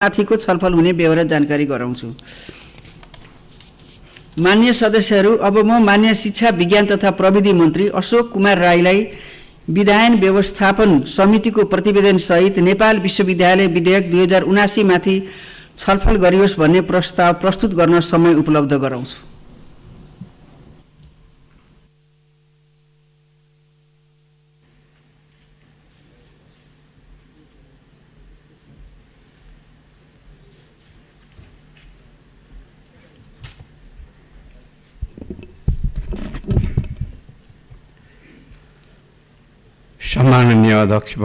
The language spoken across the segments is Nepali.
माथिको छलफल हुने बेहोरा जानकारी गराउँछु। मान्य सदस्यहरू, अब म मान्य शिक्षा विज्ञान तथा प्रविधि मन्त्री अशोक कुमार राईलाई विधायन व्यवस्थापन समितिको प्रतिवेदन सहित नेपाल विश्वविद्यालय विधेयक 2079 माथि छलफल गरियोस् भन्ने प्रस्ताव प्रस्तुत गर्न समय उपलब्ध गराउँछु। सम्माननीय अध्यक्ष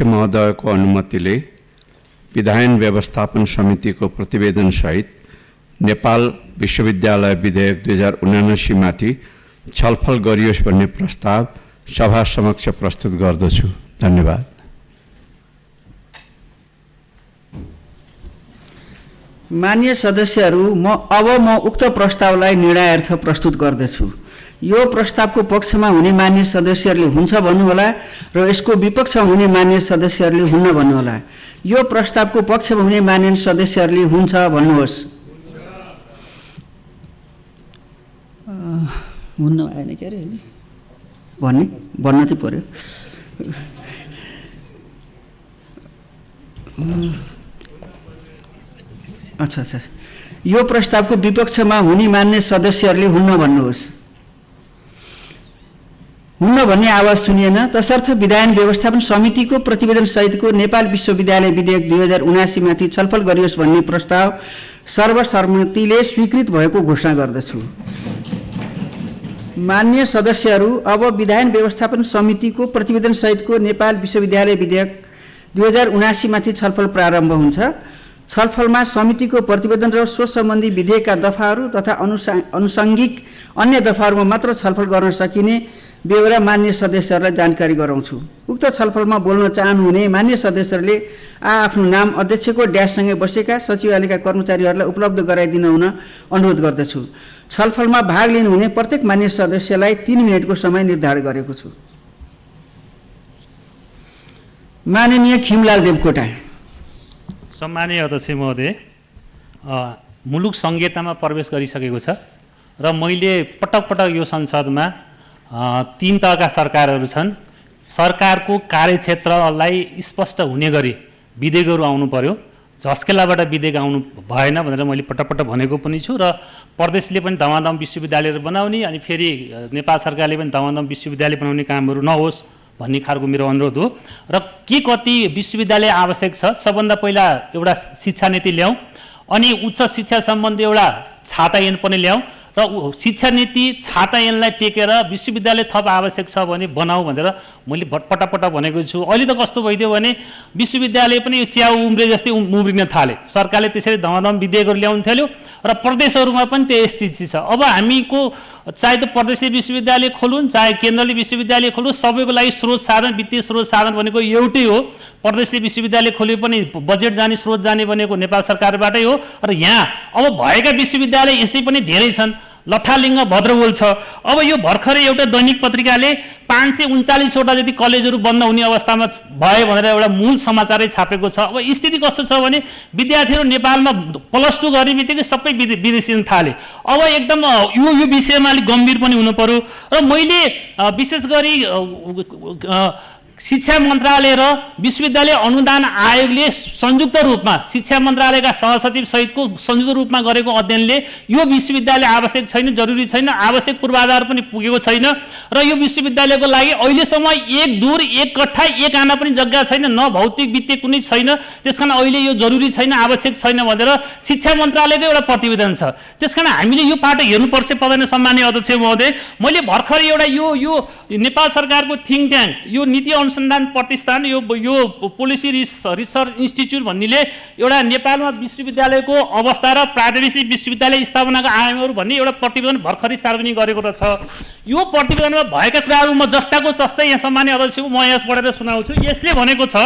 महोदयको अनुमतिले विधायन व्यवस्थापन समितिको प्रतिवेदन सहित नेपाल विश्वविद्यालय विधेयक 2079 माथि छलफल गरियोस् भन्ने प्रस्ताव सभा समक्ष प्रस्तुत गर्दछु। धन्यवाद। मान्य सदस्यहरू, म उक्त प्रस्तावलाई निर्णयार्थ प्रस्तुत गर्दछु। यो प्रस्तावको पक्षमा हुने मान्य सदस्यहरूले हुन्छ भन्नुहोला र यसको विपक्षमा हुने मान्य सदस्यहरूले हुन्न भन्नुहोला। यो प्रस्तावको पक्षमा हुने मान्य सदस्यहरूले हुन्छ भन्नुहोस्। हुन्न आएन के अरे भन्न चाहिँ पर्यो। अच्छा, यो प्रस्तावको विपक्षमा हुने मान्य सदस्यहरूले हुन्न भन्नुहोस्। हुन्न भन्ने आवाज सुनिएन, तसर्थ विधायन व्यवस्थापन समितिको प्रतिवेदन सहितको नेपाल विश्वविद्यालय विधेयक 2079 माथि छलफल गरियोस् भन्ने प्रस्ताव सर्वसम्मतिले स्वीकृत भएको घोषणा गर्दछु। मान्य सदस्यहरू, अब विधायन व्यवस्थापन समितिको प्रतिवेदन सहितको नेपाल विश्वविद्यालय विधेयक 2079 माथि छलफल प्रारम्भ हुन्छ। छलफलमा समितिको प्रतिवेदन र सो सम्बन्धी विधेयकका दफाहरू तथा अनुषङ्गिक अन्य दफाहरूमा मात्र छलफल गर्न सकिने बेहोरा मान्य सदस्यहरूलाई जानकारी गराउँछु। उक्त छलफलमा बोल्न चाहनुहुने मान्य सदस्यहरूले आफ्नो नाम अध्यक्षको ड्याससँगै बसेका सचिवालयका कर्मचारीहरूलाई उपलब्ध गराइदिन हुन अनुरोध गर्दछु। छलफलमा भाग लिनुहुने प्रत्येक मान्य सदस्यलाई 3 मिनेटको समय निर्धारण गरेको छु। माननीय खिमलाल देवकोटा। सम्मानीय अध्यक्ष महोदय, मुलुक संहितामा प्रवेश गरिसकेको छ र मैले पटक यो संसदमा 3 तहका सरकारहरू छन्। सरकारको कार्यक्षेत्रलाई स्पष्ट हुने गरी विधेयकहरू आउनु पर्यो। झस्केलाबाट विधेयक आउनु भएन भनेर मैले पटक भनेको पनि छु र प्रदेशले पनि धमाधम विश्वविद्यालयहरू बनाउने अनि फेरि नेपाल सरकारले पनि धमाधम विश्वविद्यालय बनाउने कामहरू नहोस् भन्ने खालको मेरो अनुरोध हो। र के कति विश्वविद्यालय आवश्यक छ, सबभन्दा पहिला एउटा शिक्षा नीति ल्याउँ, अनि उच्च शिक्षा सम्बन्धी एउटा छाता ऐन पनि ल्याउँ र शिक्षा नीति छाता ऐनलाई टेकेर विश्वविद्यालय थप आवश्यक छ भने बनाऊ भनेर मैले पटक भनेको छु। अहिले त कस्तो भइदियो भने विश्वविद्यालय पनि यो च्याउ उम्रे जस्तै उम्रिन थाले। सरकारले त्यसरी धमाधम विधेयकहरू ल्याउनु थाल्यो र प्रदेशहरूमा पनि त्यही स्थिति छ। अब हामीको चाहे त प्रदेशले विश्वविद्यालय खोलुन् चाहे केन्द्रले विश्वविद्यालय खोलुन्, सबैको लागि स्रोत साधन, वित्तीय स्रोत साधन भनेको एउटै हो। प्रदेशले विश्वविद्यालय खोले पनि बजेट जाने स्रोत जाने भनेको नेपाल सरकारबाटै हो। र यहाँ अब भएका विश्वविद्यालय यसै पनि धेरै छन्। लठालिङ्ग भद्रगोल छ। अब यो भर्खरै एउटा दैनिक पत्रिकाले 539वटा जति कलेजहरू बन्द हुने अवस्थामा भयो भनेर एउटा मूल समाचारै छापेको छ। अब स्थिति कस्तो छ भने विद्यार्थीहरू नेपालमा +2 गर्ने बित्तिकै सबै विदेशी थाले। अब एकदम यो विषयमा अलिक गम्भीर पनि हुनु पर्यो। र मैले विशेष गरी शिक्षा मन्त्रालय र विश्वविद्यालय अनुदान आयोगले संयुक्त रूपमा शिक्षा मन्त्रालयका सहसचिव सहितको संयुक्त रूपमा गरेको अध्ययनले यो विश्वविद्यालय आवश्यक छैन, जरुरी छैन, आवश्यक पूर्वाधार पनि पुगेको छैन र यो विश्वविद्यालयको लागि अहिलेसम्म 1 दूर 1 कट्ठा 1 आना पनि जग्गा छैन, न भौतिक वित्तीय कुनै छैन। त्यसकारण अहिले यो जरुरी छैन, आवश्यक छैन भनेर शिक्षा मन्त्रालयको एउटा प्रतिवेदन छ। त्यसकारण हामीले यो पाटो हेर्नुपर्छ पर्दैन। सम्माननीय अध्यक्ष महोदय, मैले भर्खर एउटा यो नेपाल सरकारको थिङ्क ट्याङ्क यो नीति अनुसन्धान प्रतिष्ठान यो पोलिसी रिसर्च इन्स्टिच्युट भन्नेले एउटा नेपालमा विश्वविद्यालयको अवस्था र प्रादेशिक विश्वविद्यालय स्थापनाको आयामहरू भन्ने एउटा प्रतिवेदन भर्खरै सार्वजनिक गरेको छ। यो प्रतिवेदनमा भएका कुराहरू म जस्ताको जस्तै यहाँ सम्माननीय अध्यक्ष म यहाँ पढेर सुनाउँछु। यसले भनेको छ,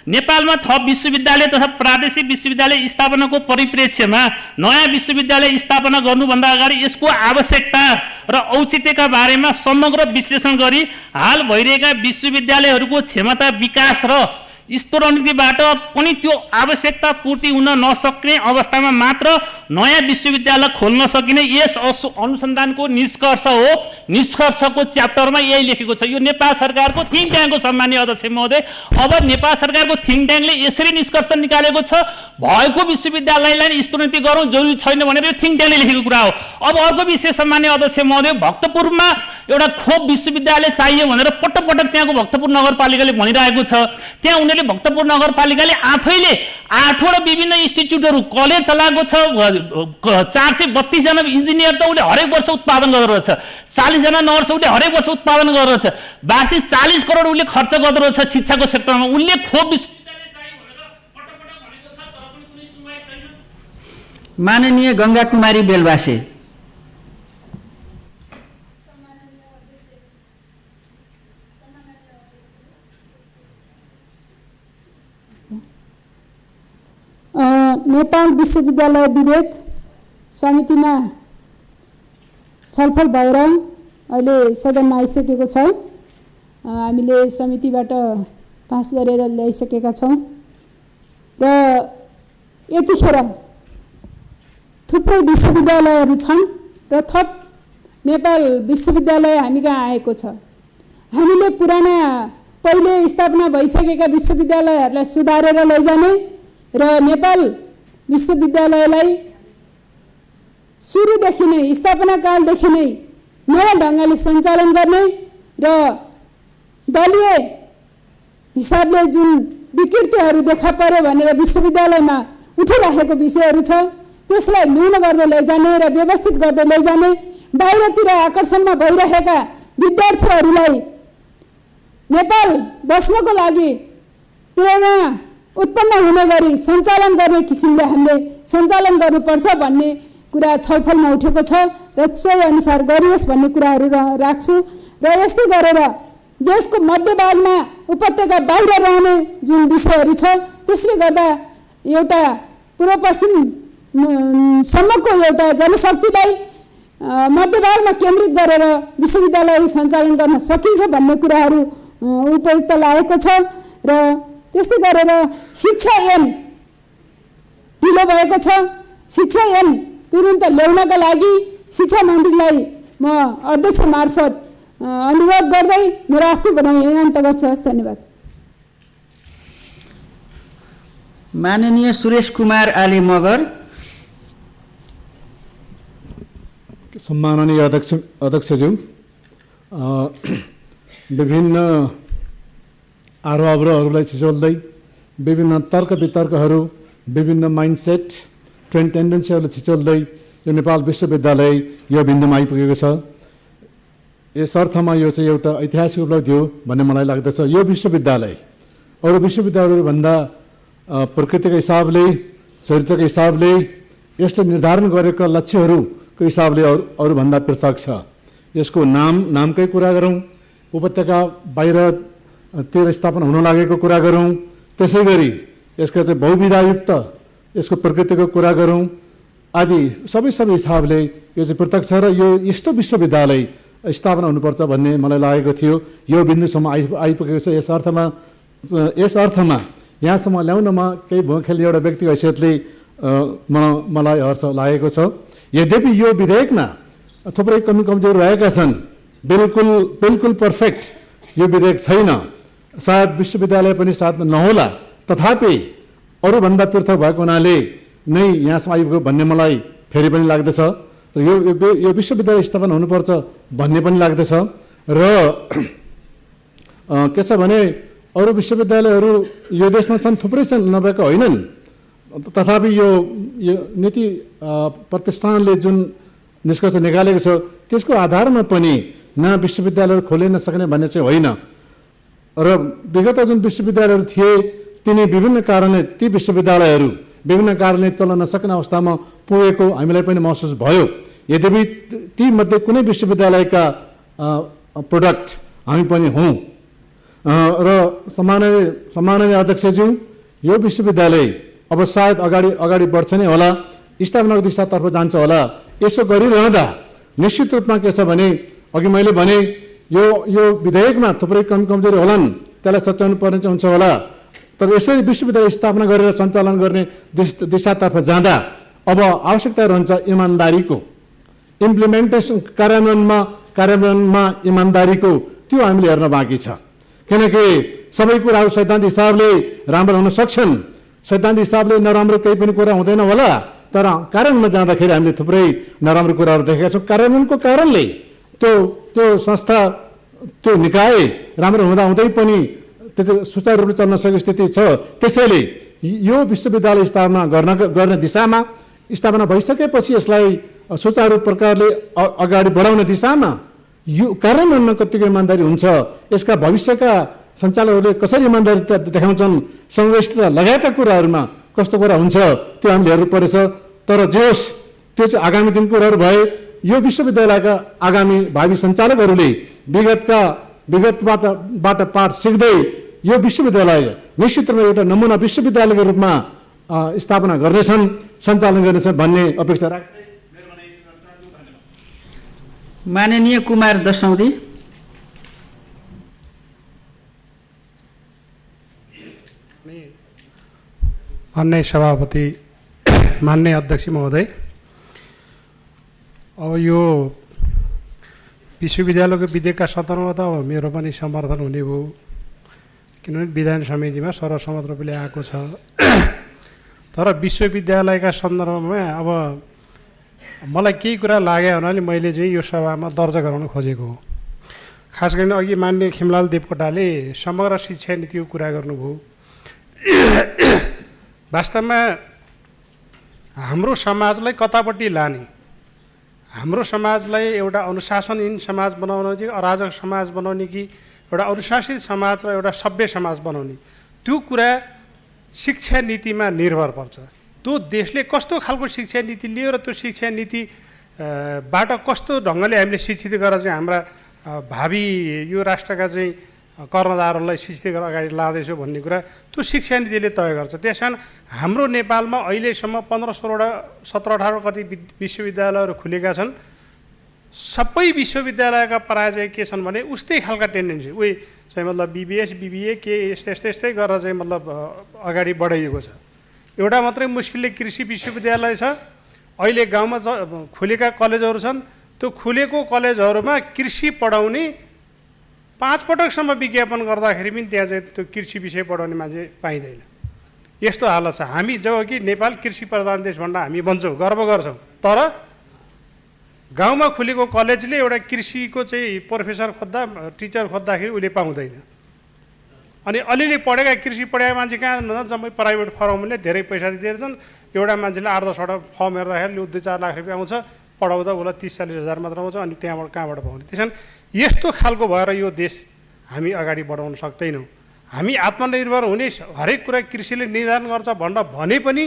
नेपालमा थप विश्वविद्यालय तथा प्रादेशिक विश्वविद्यालय स्थापनाको परिप्रेक्ष्यमा नयाँ विश्वविद्यालय स्थापना गर्नुभन्दा अगाडि यसको आवश्यकता र औचित्यका बारेमा समग्र विश्लेषण गरी हाल भइरहेका विश्वविद्यालयहरूको क्षमता विकास र यस्तो रणनीतिबाट पनि त्यो आवश्यकता पूर्ति हुन नसक्ने अवस्थामा मात्र नयाँ विश्वविद्यालय खोल्न सकिने यस अनुसन्धानको निष्कर्ष हो। निष्कर्षको च्याप्टरमा यही लेखेको छ। यो नेपाल सरकारको थिङ्क ट्याङ्कको सम्माननीय अध्यक्ष महोदय, अब नेपाल सरकारको थिङ्क ट्याङ्कले यसरी निष्कर्ष निकालेको छ, भएको विश्वविद्यालयलाई स्तरोन्नति गरौँ जरुरी छैन भनेर यो थिङ्क ट्याङ्कले लेखेको कुरा हो। अब अर्को विषय सम्माननीय अध्यक्ष महोदय, भक्तपुरमा एउटा खोप विश्वविद्यालय चाहियो भनेर पटक पटक त्यहाँको भक्तपुर नगरपालिकाले भनिरहेको छ। त्यहाँ उनीहरूले भक्तपुर नगरपालिकाले आफैले 8वटा विभिन्न इन्स्टिच्युटहरू कलेज चलाएको छ। 432 जना इन्जिनियर त उसले हरेक वर्ष उत्पादन गरेर छ। 40 जना नर्स उसले हरेक वर्ष उत्पादन गरेर छ। वार्षिक 40 करोड उसले खर्च गरेर छ शिक्षाको क्षेत्रमा। उसले खोप विश्वविद्यालय चाहियो भनेर पटक पटक भनेको छ, तर पनि कुनै सुनवाई छैन। माननीय गंगा कुमारी बेलबासे। नेपाल विश्वविद्यालय विधेयक समितिमा छलफल भएर अहिले सदनमा आइसकेको छ। हामीले समितिबाट पास गरेर ल्याइसकेका छौँ र यतिखेर थुप्रै विश्वविद्यालयहरू छन् र थप नेपाल विश्वविद्यालय हामी कहाँ आएको छ। हामीले पुराना पहिले स्थापना भइसकेका विश्वविद्यालयहरूलाई सुधारेर लैजाने र नेपाल विश्वविद्यालयलाई सुरुदेखि नै स्थापना कालदेखि नै नयाँ ढङ्गले सञ्चालन गर्ने र दलीय हिसाबले जुन विकृतिहरू देखा पर्यो भनेर विश्वविद्यालयमा उठिरहेको विषयहरू छ त्यसलाई न्यून गर्दै लैजाने र व्यवस्थित गर्दै लैजाने, बाहिरतिर आकर्षणमा भइरहेका विद्यार्थीहरूलाई नेपाल बस्नको लागि प्रेरणा उत्पन्न हुने गरी सञ्चालन गर्ने किसिमले हामीले सञ्चालन गर्नुपर्छ भन्ने कुरा छलफलमा उठेको छ र सोही अनुसार गरियोस् भन्ने कुराहरू राख्छु। र यस्तै गरेर देशको मध्यभागमा उपत्यका बाहिर रहने जुन विषयहरू छ त्यसले गर्दा एउटा पूर्व पश्चिम सम्मको एउटा जनशक्तिलाई मध्यभागमा केन्द्रित गरेर विश्वविद्यालय सञ्चालन गर्न सकिन्छ भन्ने कुराहरू उपयुक्त लागेको छ। र त्यस्तै गरेर शिक्षा ऐन ढिलो भएको छ। शिक्षा ऐन तुरुन्त ल्याउनका लागि शिक्षा मन्त्रीलाई म अध्यक्ष मार्फत अनुरोध गर्दै मेरो आफ्नो भनाइ यही अन्त गर्छु। हस्, धन्यवाद। माननीय सुरेश कुमार आले मगर। सम्माननीय अध्यक्षज्यू, विभिन्न आरोपहरूलाई छिचोल्दै विभिन्न तर्क वितर्कहरू, विभिन्न माइन्डसेट, ट्रेन्ड टेन्डेन्सीहरूलाई छिचोल्दै यो नेपाल विश्वविद्यालय यो बिन्दुमा आइपुगेको छ। यस अर्थमा यो चाहिँ एउटा ऐतिहासिक उपलब्धि हो भन्ने मलाई लाग्दछ। यो विश्वविद्यालय अरू विश्वविद्यालयहरूभन्दा प्रकृतिको हिसाबले, चरित्रको हिसाबले, यसले निर्धारण गरेका लक्ष्यहरूको हिसाबले अरूभन्दा पृथक छ। यसको नामकै कुरा गरौँ, उपत्यका बाहिर तिर स्थापना हुन लागेको कुरा गरौँ, त्यसै गरी यसको चाहिँ बहुविधायुक्त यसको प्रकृतिको कुरा गरौँ आदि सबै हिसाबले यो चाहिँ पृथक छ र यो यस्तो विश्वविद्यालय स्थापना हुनुपर्छ भन्ने मलाई लागेको थियो। यो बिन्दुसम्म आइपुगेको छ। यस अर्थमा यहाँसम्म ल्याउनमा केही भूखेल्ने एउटा व्यक्तिको हैसियतले मलाई हर्ष लागेको छ। यद्यपि यो विधेयकमा थुप्रै कमजोरी रहेका छन्। बिल्कुल पर्फेक्ट यो विधेयक छैन। सायद विश्वविद्यालय पनि साथ नहोला, तथापि अरूभन्दा पृथक भएको हुनाले नै यहाँसम्म आइपुग्यो भन्ने मलाई फेरि पनि लाग्दछ। यो विश्वविद्यालय स्थापना हुनुपर्छ भन्ने पनि लाग्दछ। र के छ भने अरू विश्वविद्यालयहरू यो देशमा छन्, थुप्रै छन्, नभएका होइनन्। तथापि यो नीति प्रतिष्ठानले जुन निष्कर्ष निकालेको छ त्यसको आधारमा पनि नयाँ विश्वविद्यालयहरू खोलिन सक्ने भन्ने चाहिँ होइन। र विगत जुन विश्वविद्यालयहरू थिए तिनी विभिन्न कारणले ती विश्वविद्यालयहरू विभिन्न कारणले चल्न नसक्ने अवस्थामा पुगेको हामीलाई पनि महसुस भयो। यद्यपि ती मध्ये कुनै विश्वविद्यालयका प्रोडक्ट हामी पनि हौँ। र सम्माननीय अध्यक्षज्यू, यो विश्वविद्यालय अब सायद अगाडि बढ्छ नै होला, स्थापनाको दिशातर्फ जान्छ होला। यसो गरिरहँदा निश्चित रूपमा के छ भने अघि मैले भने यो विधेयकमा थुप्रै कमजोरी होलान्, त्यसलाई सच्याउनु पर्ने चाहिँ हुन्छ होला। तर यसरी विश्वविद्यालय स्थापना गरेर सञ्चालन गर्ने दिशातर्फ जाँदा अब आवश्यकता रहन्छ इमान्दारीको, इम्प्लिमेन्टेसन कार्यान्वयनमा इमान्दारीको, त्यो हामीले हेर्न बाँकी छ। किनकि सबै कुराहरू सैद्धान्तिक हिसाबले राम्रो हुन सक्छन्, सैद्धान्तिक हिसाबले नराम्रो केही पनि कुरा हुँदैन होला, तर कार्यान्वयनमा जाँदाखेरि हामीले थुप्रै नराम्रो कुराहरू देखेका छौँ। कार्यान्वयनको कारणले त्यो संस्था, त्यो निकाय राम्रो हुँदै पनि त्यति सुचारू रूपले चल्न सकेको स्थिति छ। त्यसैले यो विश्वविद्यालय गर्ने दिशामा, स्थापना भइसकेपछि यसलाई सुचारू प्रकारले अगाडि बढाउने दिशामा यो कार्यान्वयनमा कतिको इमान्दारी हुन्छ, यसका भविष्यका सञ्चालकहरूले कसरी इमान्दारी देखाउँछन्, समावेशिता लगायतका कुराहरूमा कस्तो कुरा हुन्छ त्यो हामीले हेर्नु परेछ। तर जे होस्, त्यो चाहिँ आगामी दिनको कुराहरू भए। यो विश्वविद्यालयका आगामी भावी सञ्चालकहरूले विगतबाट पाठ सिक्दै यो विश्वविद्यालय निश्चित रूपमा एउटा नमुना विश्वविद्यालयको रूपमा स्थापना गर्नेछन्, सञ्चालन गर्नेछन् भन्ने अपेक्षा राख्दै माननीय कुमार दसौदी। मान्य सभापति, मान्य अध्यक्ष महोदय, अब यो विश्वविद्यालयको विधेयकका सन्दर्भमा त अब मेरो पनि समर्थन हुने भयो, किनभने विधान समितिमा सर्वसम्मत रूपले आएको छ। तर विश्वविद्यालयका सन्दर्भमा अब मलाई केही कुरा लाग्यो हुनाले मैले चाहिँ यो सभामा दर्जा गराउन खोजेको हो। खास गरी अघि मान्य खिमलाल देवकोटाले समग्र शिक्षा नीतिको कुरा गर्नुभयो। वास्तवमा हाम्रो समाजलाई कतापट्टि लाने, हाम्रो समाजलाई एउटा अनुशासनहीन समाज बनाउन कि अराजक समाज बनाउने कि एउटा अनुशासित समाज र एउटा सभ्य समाज बनाउने, त्यो कुरा शिक्षा नीतिमा निर्भर पर्छ। त्यो देशले कस्तो खालको शिक्षा नीति लियो र त्यो शिक्षा नीति बाट कस्तो ढङ्गले हामीले शिक्षित गरेर चाहिँ हाम्रा भावी यो राष्ट्रका चाहिँ कर्णधारहरूलाई शिक्षित गरेर अगाडि लाँदैछौँ भन्ने कुरा त्यो शिक्षा नीतिले तय गर्छ। त्यस कारण हाम्रो नेपालमा अहिलेसम्म 15-16वटा 17-18 कति विश्वविद्यालयहरू खुलेका छन्। सबै विश्वविद्यालयका पराजय के छन् भने उस्तै खालका टेन्डेन्सी, उही चाहिँ मतलब BBS BBA के यस्तै गरेर चाहिँ मतलब अगाडि बढाइएको छ। एउटा मात्रै मुस्किलले कृषि विश्वविद्यालय छ। अहिले गाउँमा खुलेका कलेजहरू छन्, त्यो खुलेको कलेजहरूमा कृषि पढाउने 5 पटकसम्म विज्ञापन गर्दाखेरि पनि त्यहाँ चाहिँ त्यो कृषि विषय पढाउने मान्छे पाइँदैन। यस्तो हालत छ। हामी जब कि नेपाल कृषि प्रधान देश भन्दा हामी भन्छौँ, गर्व गर्छौँ, तर गाउँमा खुलेको कलेजले एउटा कृषिको चाहिँ प्रोफेसर खोज्दा, टिचर खोज्दाखेरि उसले पाउँदैन। अनि अलिअलि पढेका कृषि पढेका मान्छे कहाँ भन्दा जम्मै प्राइभेट फर्मले धेरै पैसा दिइरहेछन्। एउटा मान्छेले 8-10वटा फर्म हेर्दाखेरि 2-4 लाख रुपियाँ आउँछ, पढाउँदा उसलाई 30-40 हजार मात्र आउँछ, अनि त्यहाँबाट कहाँबाट पाउने। त्यसैले यस्तो खालको भएर यो देश हामी अगाडि बढाउन सक्दैनौँ। हामी आत्मनिर्भर हुने हरेक कुरा कृषिले निर्धारण गर्छ भने पनि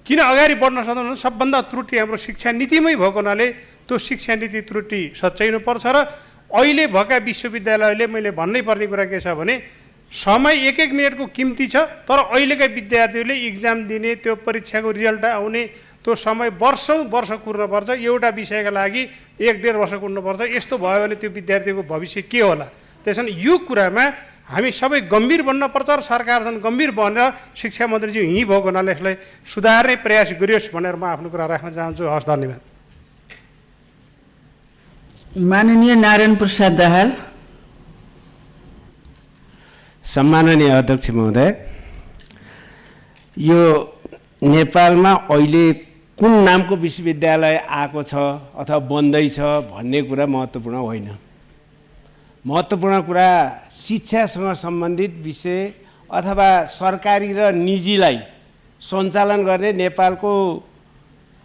किन अगाडि बढ्न सक्दैन? सबभन्दा त्रुटि हाम्रो शिक्षा नीतिमै भएको हुनाले त्यो शिक्षा नीति त्रुटि सच्याइनुपर्छ। र अहिले भएका विश्वविद्यालयले मैले भन्नै पर्ने कुरा के छ भने समय 1-1 मिनटको किम्ती छ, तर अहिलेका विद्यार्थीहरूले इक्जाम दिने, त्यो परीक्षाको रिजल्ट आउने त्यो समय वर्ष कुर्नुपर्छ। एउटा विषयका लागि 1-1.5 वर्ष कुर्नुपर्छ। यस्तो भयो भने त्यो विद्यार्थीको भविष्य के होला? त्यसैले यो कुरामा हामी सबै गम्भीर बन्नुपर्छ र सरकारसँग गम्भीर बनेर शिक्षा मन्त्रीज्यू यहीँ भएको हुनाले यसलाई सुधार्ने प्रयास गरियोस् भनेर म आफ्नो कुरा राख्न चाहन्छु। हस्, धन्यवाद। माननीय नारायण प्रसाद दाहाल। सम्माननीय अध्यक्ष महोदय, यो नेपालमा अहिले कुन नामको विश्वविद्यालय आएको छ अथवा बन्दैछ भन्ने कुरा महत्त्वपूर्ण होइन। महत्त्वपूर्ण कुरा शिक्षासँग सम्बन्धित विषय अथवा सरकारी र निजीलाई सञ्चालन गर्ने नेपालको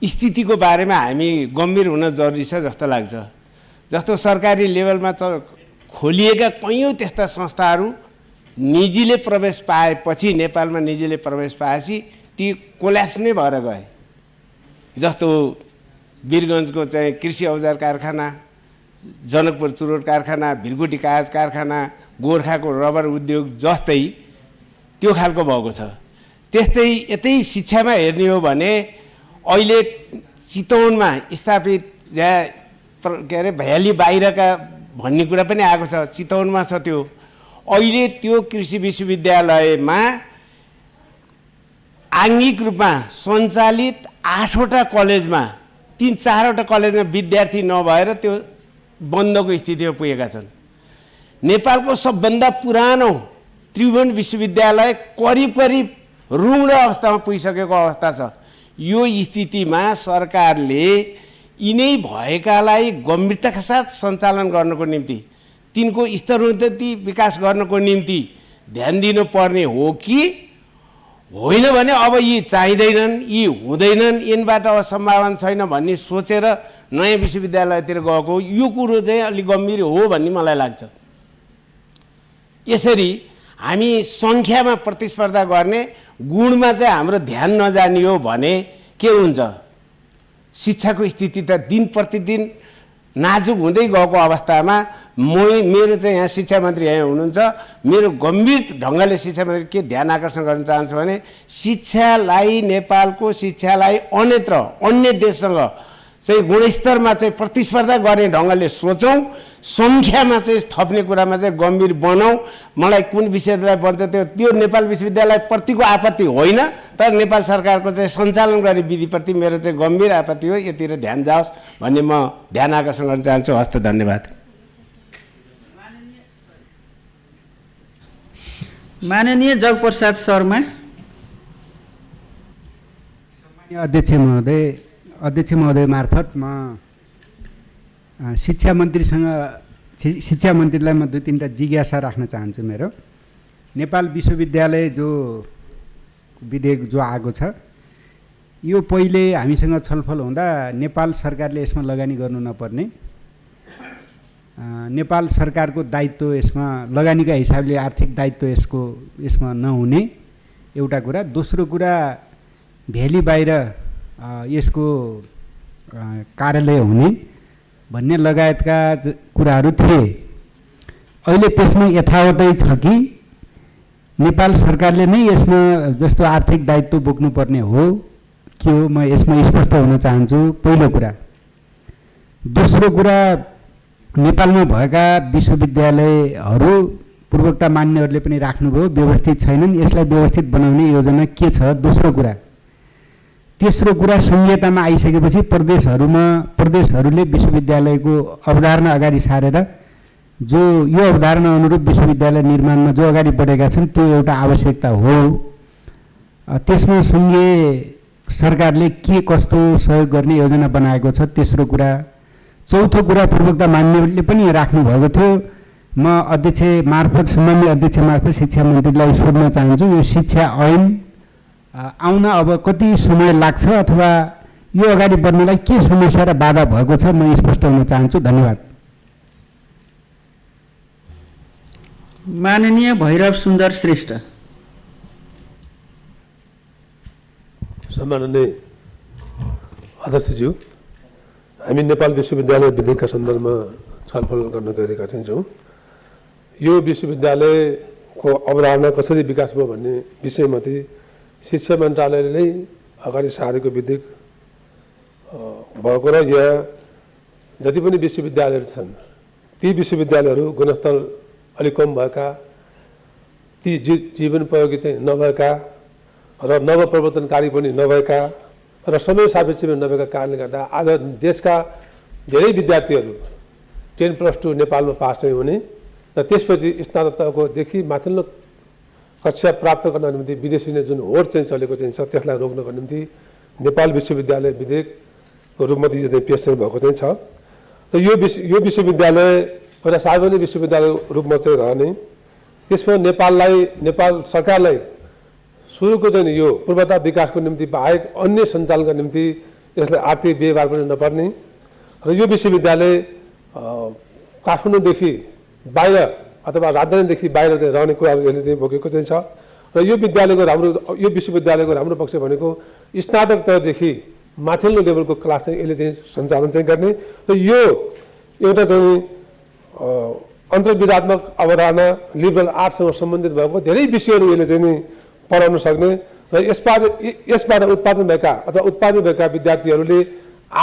स्थितिको बारेमा हामी गम्भीर हुन जरुरी छ जस्तो लाग्छ। जस्तो सरकारी लेभलमा खोलिएका कैयौँ त्यस्ता संस्थाहरू निजीले प्रवेश पाएपछि, नेपालमा निजीले प्रवेश पाएपछि ती कोल्याप्स नै भएर गए। जस्तो वीरगञ्जको चाहिँ कृषि औजार कारखाना, जनकपुर चुरोट कारखाना, भिरगुटी कागज कारखाना, गोर्खाको रबर उद्योग जस्तै त्यो खालको भएको छ। त्यस्तै यतै शिक्षामा हेर्ने हो भने अहिले चितवनमा स्थापित के अरे भ्याली बाहिरका भन्ने कुरा पनि आएको छ। चितवनमा छ त्यो। अहिले त्यो कृषि विश्वविद्यालयमा आङ्गिक रूपमा सञ्चालित 8वटा कलेजमा 3-4वटा कलेजमा विद्यार्थी नभएर त्यो बन्दको स्थितिमा पुगेका छन्। नेपालको सबभन्दा पुरानो त्रिभुवन विश्वविद्यालय करिब रुग्ण अवस्थामा पुगिसकेको अवस्था छ। यो स्थितिमा सरकारले यिनै भएकालाई गम्भीरताका साथ सञ्चालन गर्नको निम्ति तिनको स्तरोन्नति विकास गर्नको निम्ति ध्यान दिनुपर्ने हो कि होइन भने अब यी चाहिँदैनन्, यी हुँदैनन्, यिनबाट अब सम्भावना छैन भन्ने सोचेर नयाँ विश्वविद्यालयतिर गएको यो कुरो चाहिँ अलिक गम्भीर हो भन्ने मलाई लाग्छ। यसरी हामी सङ्ख्यामा प्रतिस्पर्धा गर्ने, गुणमा चाहिँ हाम्रो ध्यान नजाने हो भने के हुन्छ? शिक्षाको स्थिति त दिन प्रतिदिन नाजुक हुँदै गएको अवस्थामा मेरो चाहिँ यहाँ शिक्षा मन्त्री यहाँ हुनुहुन्छ, मेरो गम्भीर ढङ्गले शिक्षा मन्त्री के ध्यान आकर्षण गर्न चाहन्छु भने शिक्षालाई, नेपालको शिक्षालाई अन्य देशसँग चाहिँ गुणस्तरमा चाहिँ प्रतिस्पर्धा गर्ने ढङ्गले सोचौँ, सङ्ख्यामा चाहिँ थप्ने कुरामा चाहिँ गम्भीर बनाऊ। मलाई कुन विषयलाई बन्छ त्यो नेपाल विश्वविद्यालय प्रतिको आपत्ति होइन, तर नेपाल सरकारको चाहिँ सञ्चालन गर्ने विधिप्रति मेरो चाहिँ गम्भीर आपत्ति हो। यतिर ध्यान जाओस् भन्ने म ध्यान आकर्षण गर्न चाहन्छु। हस्त, धन्यवाद। माननीय जगप्रसाद शर्मा। अध्यक्ष महोदय मार्फत म शिक्षा मन्त्रीलाई म 2-3टा जिज्ञासा राख्न चाहन्छु। मेरो नेपाल विश्वविद्यालय जो विधेयक जो आएको छ, यो पहिले हामीसँग छलफल हुँदा नेपाल सरकारले यसमा लगानी गर्नु नपर्ने, नेपाल सरकारको दायित्व यसमा लगानीका हिसाबले आर्थिक दायित्व यसमा नहुने एउटा कुरा। दोस्रो कुरा, भ्याली बाहिर यसको कार्यालय हुने भन्ने लगायतका कुराहरू थिए। अहिले त्यसमा यथावतै छ कि नेपाल सरकारले नै यसमा जस्तो आर्थिक दायित्व बोक्नुपर्ने हो के हो? म यसमा स्पष्ट हुन चाहन्छु, पहिलो कुरा। दोस्रो कुरा, नेपालमा भएका विश्वविद्यालयहरू पूर्वोक्ता मान्यहरूले पनि राख्नुभयो, व्यवस्थित छैनन्, यसलाई व्यवस्थित बनाउने योजना के छ? दोस्रो कुरा। तेस्रो कुरा, संहितामा आइसकेपछि प्रदेशहरूले विश्वविद्यालयको अवधारणा अगाडि सारेर जो यो अवधारणा अनुरूप विश्वविद्यालय निर्माणमा जो अगाडि बढेका छन् त्यो एउटा आवश्यकता हो। त्यसमा सङ्घीय सरकारले के कस्तो सहयोग गर्ने योजना बनाएको छ, तेस्रो कुरा। चौथो कुरा, पूर्वोक्ता मान्यले पनि राख्नुभएको थियो, म सम्माननीय अध्यक्ष मार्फत शिक्षा मन्त्रीलाई सोध्न चाहन्छु, यो शिक्षा ऐन आउन अब कति समय लाग्छ अथवा यो अगाडि बढ्नलाई के समस्या र बाधा भएको छ, म स्पष्ट हुन चाहन्छु। धन्यवाद। माननीय भैरव सुन्दर श्रेष्ठ। सम्माननीय अध्यक्षज्यू, हामी नेपाल विश्वविद्यालय विधेयकका सन्दर्भमा छलफल गर्न गएका छौँ। यो विश्वविद्यालयको अवधारणा कसरी विकास भयो भन्ने विषयमाथि शिक्षा मन्त्रालयले नै अगाडि सारेको विधेयक भएको र यहाँ जति पनि विश्वविद्यालयहरू छन् ती विश्वविद्यालयहरू गुणस्तर अलिक कम भएका, ती जीवनोपयोगी चाहिँ नभएका र नवप्रवर्तनकारी पनि नभएका र समय सापेक्ष पनि नभएका कारणले गर्दा आज देशका धेरै विद्यार्थीहरू 10+2 नेपालमा पास चाहिँ हुने र त्यसपछि स्नातकदेखि माथिल्लो कक्षा प्राप्त गर्न निम्ति विदेशी जुन होड चाहिँ चलेको चाहिँ छ त्यसलाई रोक्नको निम्ति नेपाल विश्वविद्यालय विधेयकको रूपमा चाहिँ पेश चाहिँ भएको चाहिँ छ र यो विश्वविद्यालय एउटा सार्वजनिक विश्वविद्यालय रूपमा चाहिँ रहने, त्यसमा नेपाल सरकारलाई सुरुको चाहिँ यो पूर्वता विकासको निम्ति बाहेक अन्य सञ्चालनका निम्ति यसलाई आर्थिक व्यवहार पनि नपर्ने र यो विश्वविद्यालय काठमाडौँदेखि बाहिर अथवा राजधानीदेखि बाहिर रहने कुराहरू यसले चाहिँ बोकेको चाहिँ छ र यो विश्वविद्यालयको राम्रो पक्ष भनेको स्नातक तहदेखि माथिल्लो लेभलको क्लास चाहिँ यसले चाहिँ सञ्चालन चाहिँ गर्ने र यो एउटा चाहिँ अन्तर्विधात्मक अवधारणा लिबरल आर्ट्ससँग सम्बन्धित भएको धेरै विषयहरू यसले चाहिँ नि पढाउन सक्ने र यसबाट उत्पादन भएका अथवा उत्पादन भएका विद्यार्थीहरूले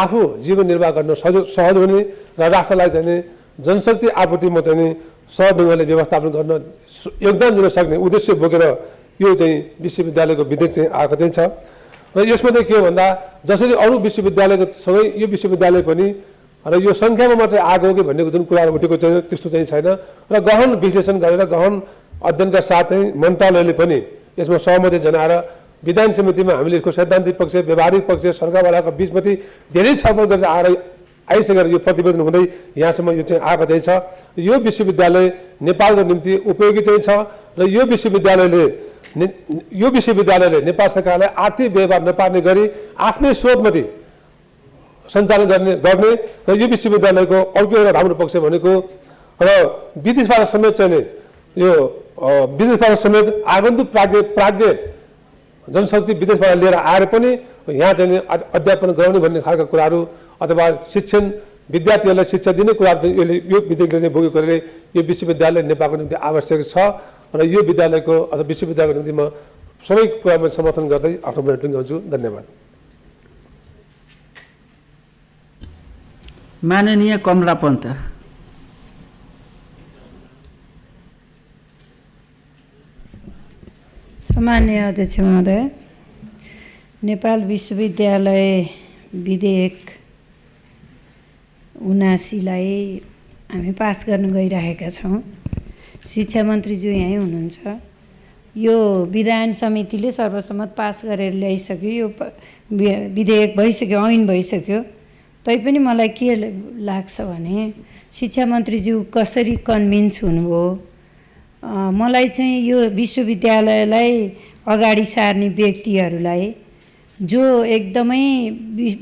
आफू जीवन निर्वाह गर्न सहज हुने र राष्ट्रलाई चाहिँ जनशक्ति आपूर्तिमा चाहिँ सहढङ्गले व्यवस्थापन गर्न योगदान दिन सक्ने उद्देश्य बोकेर यो चाहिँ विश्वविद्यालयको विधेयक चाहिँ आएको चाहिँ छ। र यसमा चाहिँ के हो भन्दा जसरी अरू विश्वविद्यालयको सँगै यो विश्वविद्यालय पनि र यो सङ्ख्यामा मात्रै आएको हो कि भन्ने जुन कुरा उठेको चाहिँ त्यस्तो चाहिँ छैन। र गहन विश्लेषण गरेर गहन अध्ययनका साथ चाहिँ मन्त्रालयले पनि यसमा सहमति जनाएर विधान समितिमा हामीले यसको सैद्धान्तिक पक्ष व्यवहारिक पक्ष सरकारवालाको बिचमाथि धेरै छलफल गरेर आइसकेर यो प्रतिवेदन हुँदै यहाँसम्म यो चाहिँ आएको चाहिँ छ। यो विश्वविद्यालय नेपालको निम्ति उपयोगी चाहिँ छ र यो विश्वविद्यालयले नेपाल सरकारलाई आर्थिक व्यवहार नपार्ने गरी आफ्नै स्रोतमाथि सञ्चालन गर्ने र यो विश्वविद्यालयको अर्को एउटा राम्रो पक्ष भनेको र विदेशबाट समेत चाहिँ यो विदेशबाट समेत आगन्तुक प्राज्ञ जनशक्ति विदेशबाट लिएर आएर पनि यहाँ चाहिँ अध्यापन गराउने भन्ने खालका कुराहरू अथवा शिक्षण विद्यार्थीहरूलाई शिक्षा दिने कुराहरू यो विधेयकले चाहिँ बोकेकोले यो विश्वविद्यालय नेपालको निम्ति आवश्यक छ र यो विद्यालयको अथवा विश्वविद्यालयको निम्ति म सबै कुरामा समर्थन गर्दै आफ्नो बयान टुङ्ग्याउँछु। धन्यवाद। माननीय कमला पन्त। सम्माननीय अध्यक्ष महोदय, नेपाल विश्वविद्यालय विधेयक 79लाई हामी पास गर्न गइरहेका छौँ। शिक्षा मन्त्रीज्यू यहीँ हुनुहुन्छ। यो विधान समितिले सर्वसम्मत पास गरेर ल्याइसक्यो। यो विधेयक भइसक्यो, ऐन भइसक्यो। तैपनि मलाई के लाग्छ भने शिक्षा मन्त्रीज्यू कसरी कन्भिन्स हुनुभयो? मलाई चाहिँ यो विश्वविद्यालयलाई अगाडि सार्ने व्यक्तिहरूलाई जो एकदमै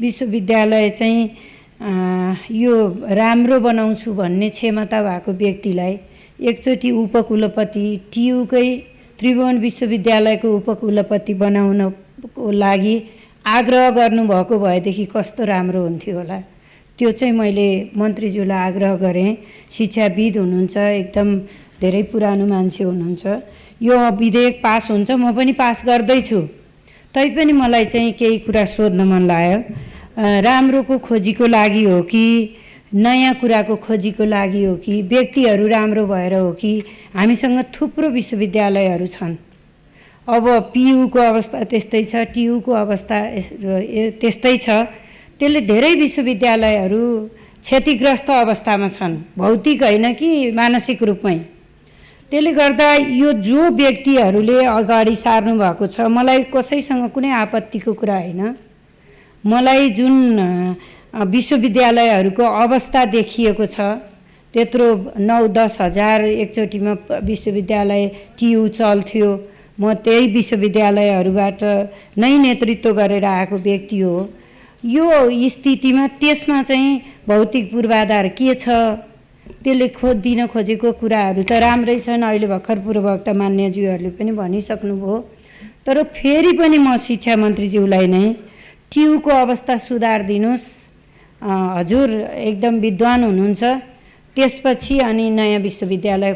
विश्वविद्यालय चाहिँ यो राम्रो बनाउँछु भन्ने क्षमता भएको व्यक्तिलाई एकचोटि उपकुलपति टियुकै त्रिभुवन विश्वविद्यालयको उपकुलपति बनाउनको लागि आग्रह गर्नुभएको भएदेखि कस्तो राम्रो हुन्थ्यो होला। त्यो चाहिँ मैले मन्त्रीज्यूलाई आग्रह गरेँ। शिक्षाविद हुनुहुन्छ, एकदम धेरै पुरानो मान्छे हुनुहुन्छ। यो विधेयक पास हुन्छ, म पनि पास गर्दैछु। तैपनि मलाई चाहिँ केही कुरा सोध्न मन लाग्यो। राम्रोको खोजीको लागि हो कि नयाँ कुराको खोजीको लागि हो कि व्यक्तिहरू राम्रो भएर हो कि हामीसँग थुप्रो विश्वविद्यालयहरू छन्। अब पियुको अवस्था त्यस्तै छ, टियुको अवस्था त्यस्तै छ। त्यसले धेरै विश्वविद्यालयहरू क्षतिग्रस्त अवस्थामा छन्, भौतिक होइन कि मानसिक रूपमै। त्यसले गर्दा यो जो व्यक्तिहरूले अगाडि सार्नु भएको छ, मलाई कसैसँग कुनै आपत्तिको कुरा होइन। मलाई जुन विश्वविद्यालयहरूको अवस्था देखिएको छ, त्यत्रो 9-10 हजार एकचोटिमा विश्वविद्यालय टियु चल्थ्यो। म त्यही विश्वविद्यालयहरूबाट नै नेतृत्व गरेर आएको व्यक्ति हो। यो स्थितिमा त्यसमा चाहिँ भौतिक पूर्वाधार के छ, त्यसले दिन खोजेको कुराहरू त राम्रै छन्। अहिले भर्खर पूर्ववक्ता मान्यज्यूहरूले पनि भनिसक्नुभयो। तर फेरि पनि म शिक्षा मन्त्रीज्यूलाई नै टियुको अवस्था सुधार दिनुहोस्। हजुर एकदम विद्वान हुनुहुन्छ, त्यसपछि अनि नयाँ विश्वविद्यालय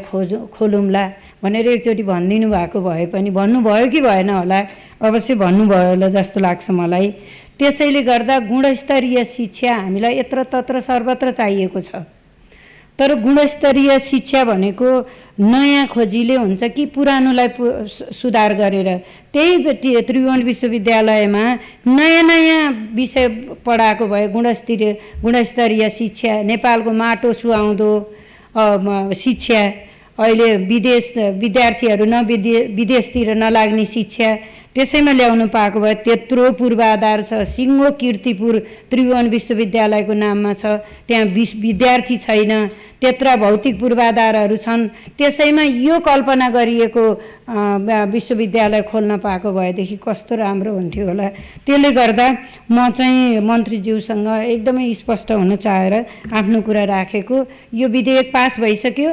खोलौँला भनेर एकचोटि भनिदिनु भएको भए पनि, भन्नुभयो कि भएन होला, अवश्य भन्नुभयो होला जस्तो लाग्छ मलाई। त्यसैले गर्दा गुणस्तरीय शिक्षा हामीलाई यत्रतत्र सर्वत्र चाहिएको छ। तर गुणस्तरीय शिक्षा भनेको नयाँ खोजीले हुन्छ कि पुरानोलाई सुधार गरेर? त्यही त्रिभुवन विश्वविद्यालयमा नयाँ नयाँ विषय पढाएको भए गुणस्तरीय शिक्षा, नेपालको माटो सुहाउँदो शिक्षा, अहिले विद्यार्थीहरू विदेशतिर नलाग्ने शिक्षा त्यसैमा ल्याउनु पाएको भए त्यत्रो पूर्वाधार छ। सिङ्गो कीर्तिपुर त्रिभुवन विश्वविद्यालयको नाममा छ, त्यहाँ विद्यार्थी छैन, त्यत्रा भौतिक पूर्वाधारहरू छन्। त्यसैमा यो कल्पना गरिएको विश्वविद्यालय खोल्न पाएको भएदेखि कस्तो राम्रो हुन्थ्यो होला। त्यसले गर्दा म चाहिँ मन्त्रीज्यूसँग एकदमै स्पष्ट हुन चाहेर आफ्नो कुरा राखेको। यो विधेयक पास भइसक्यो,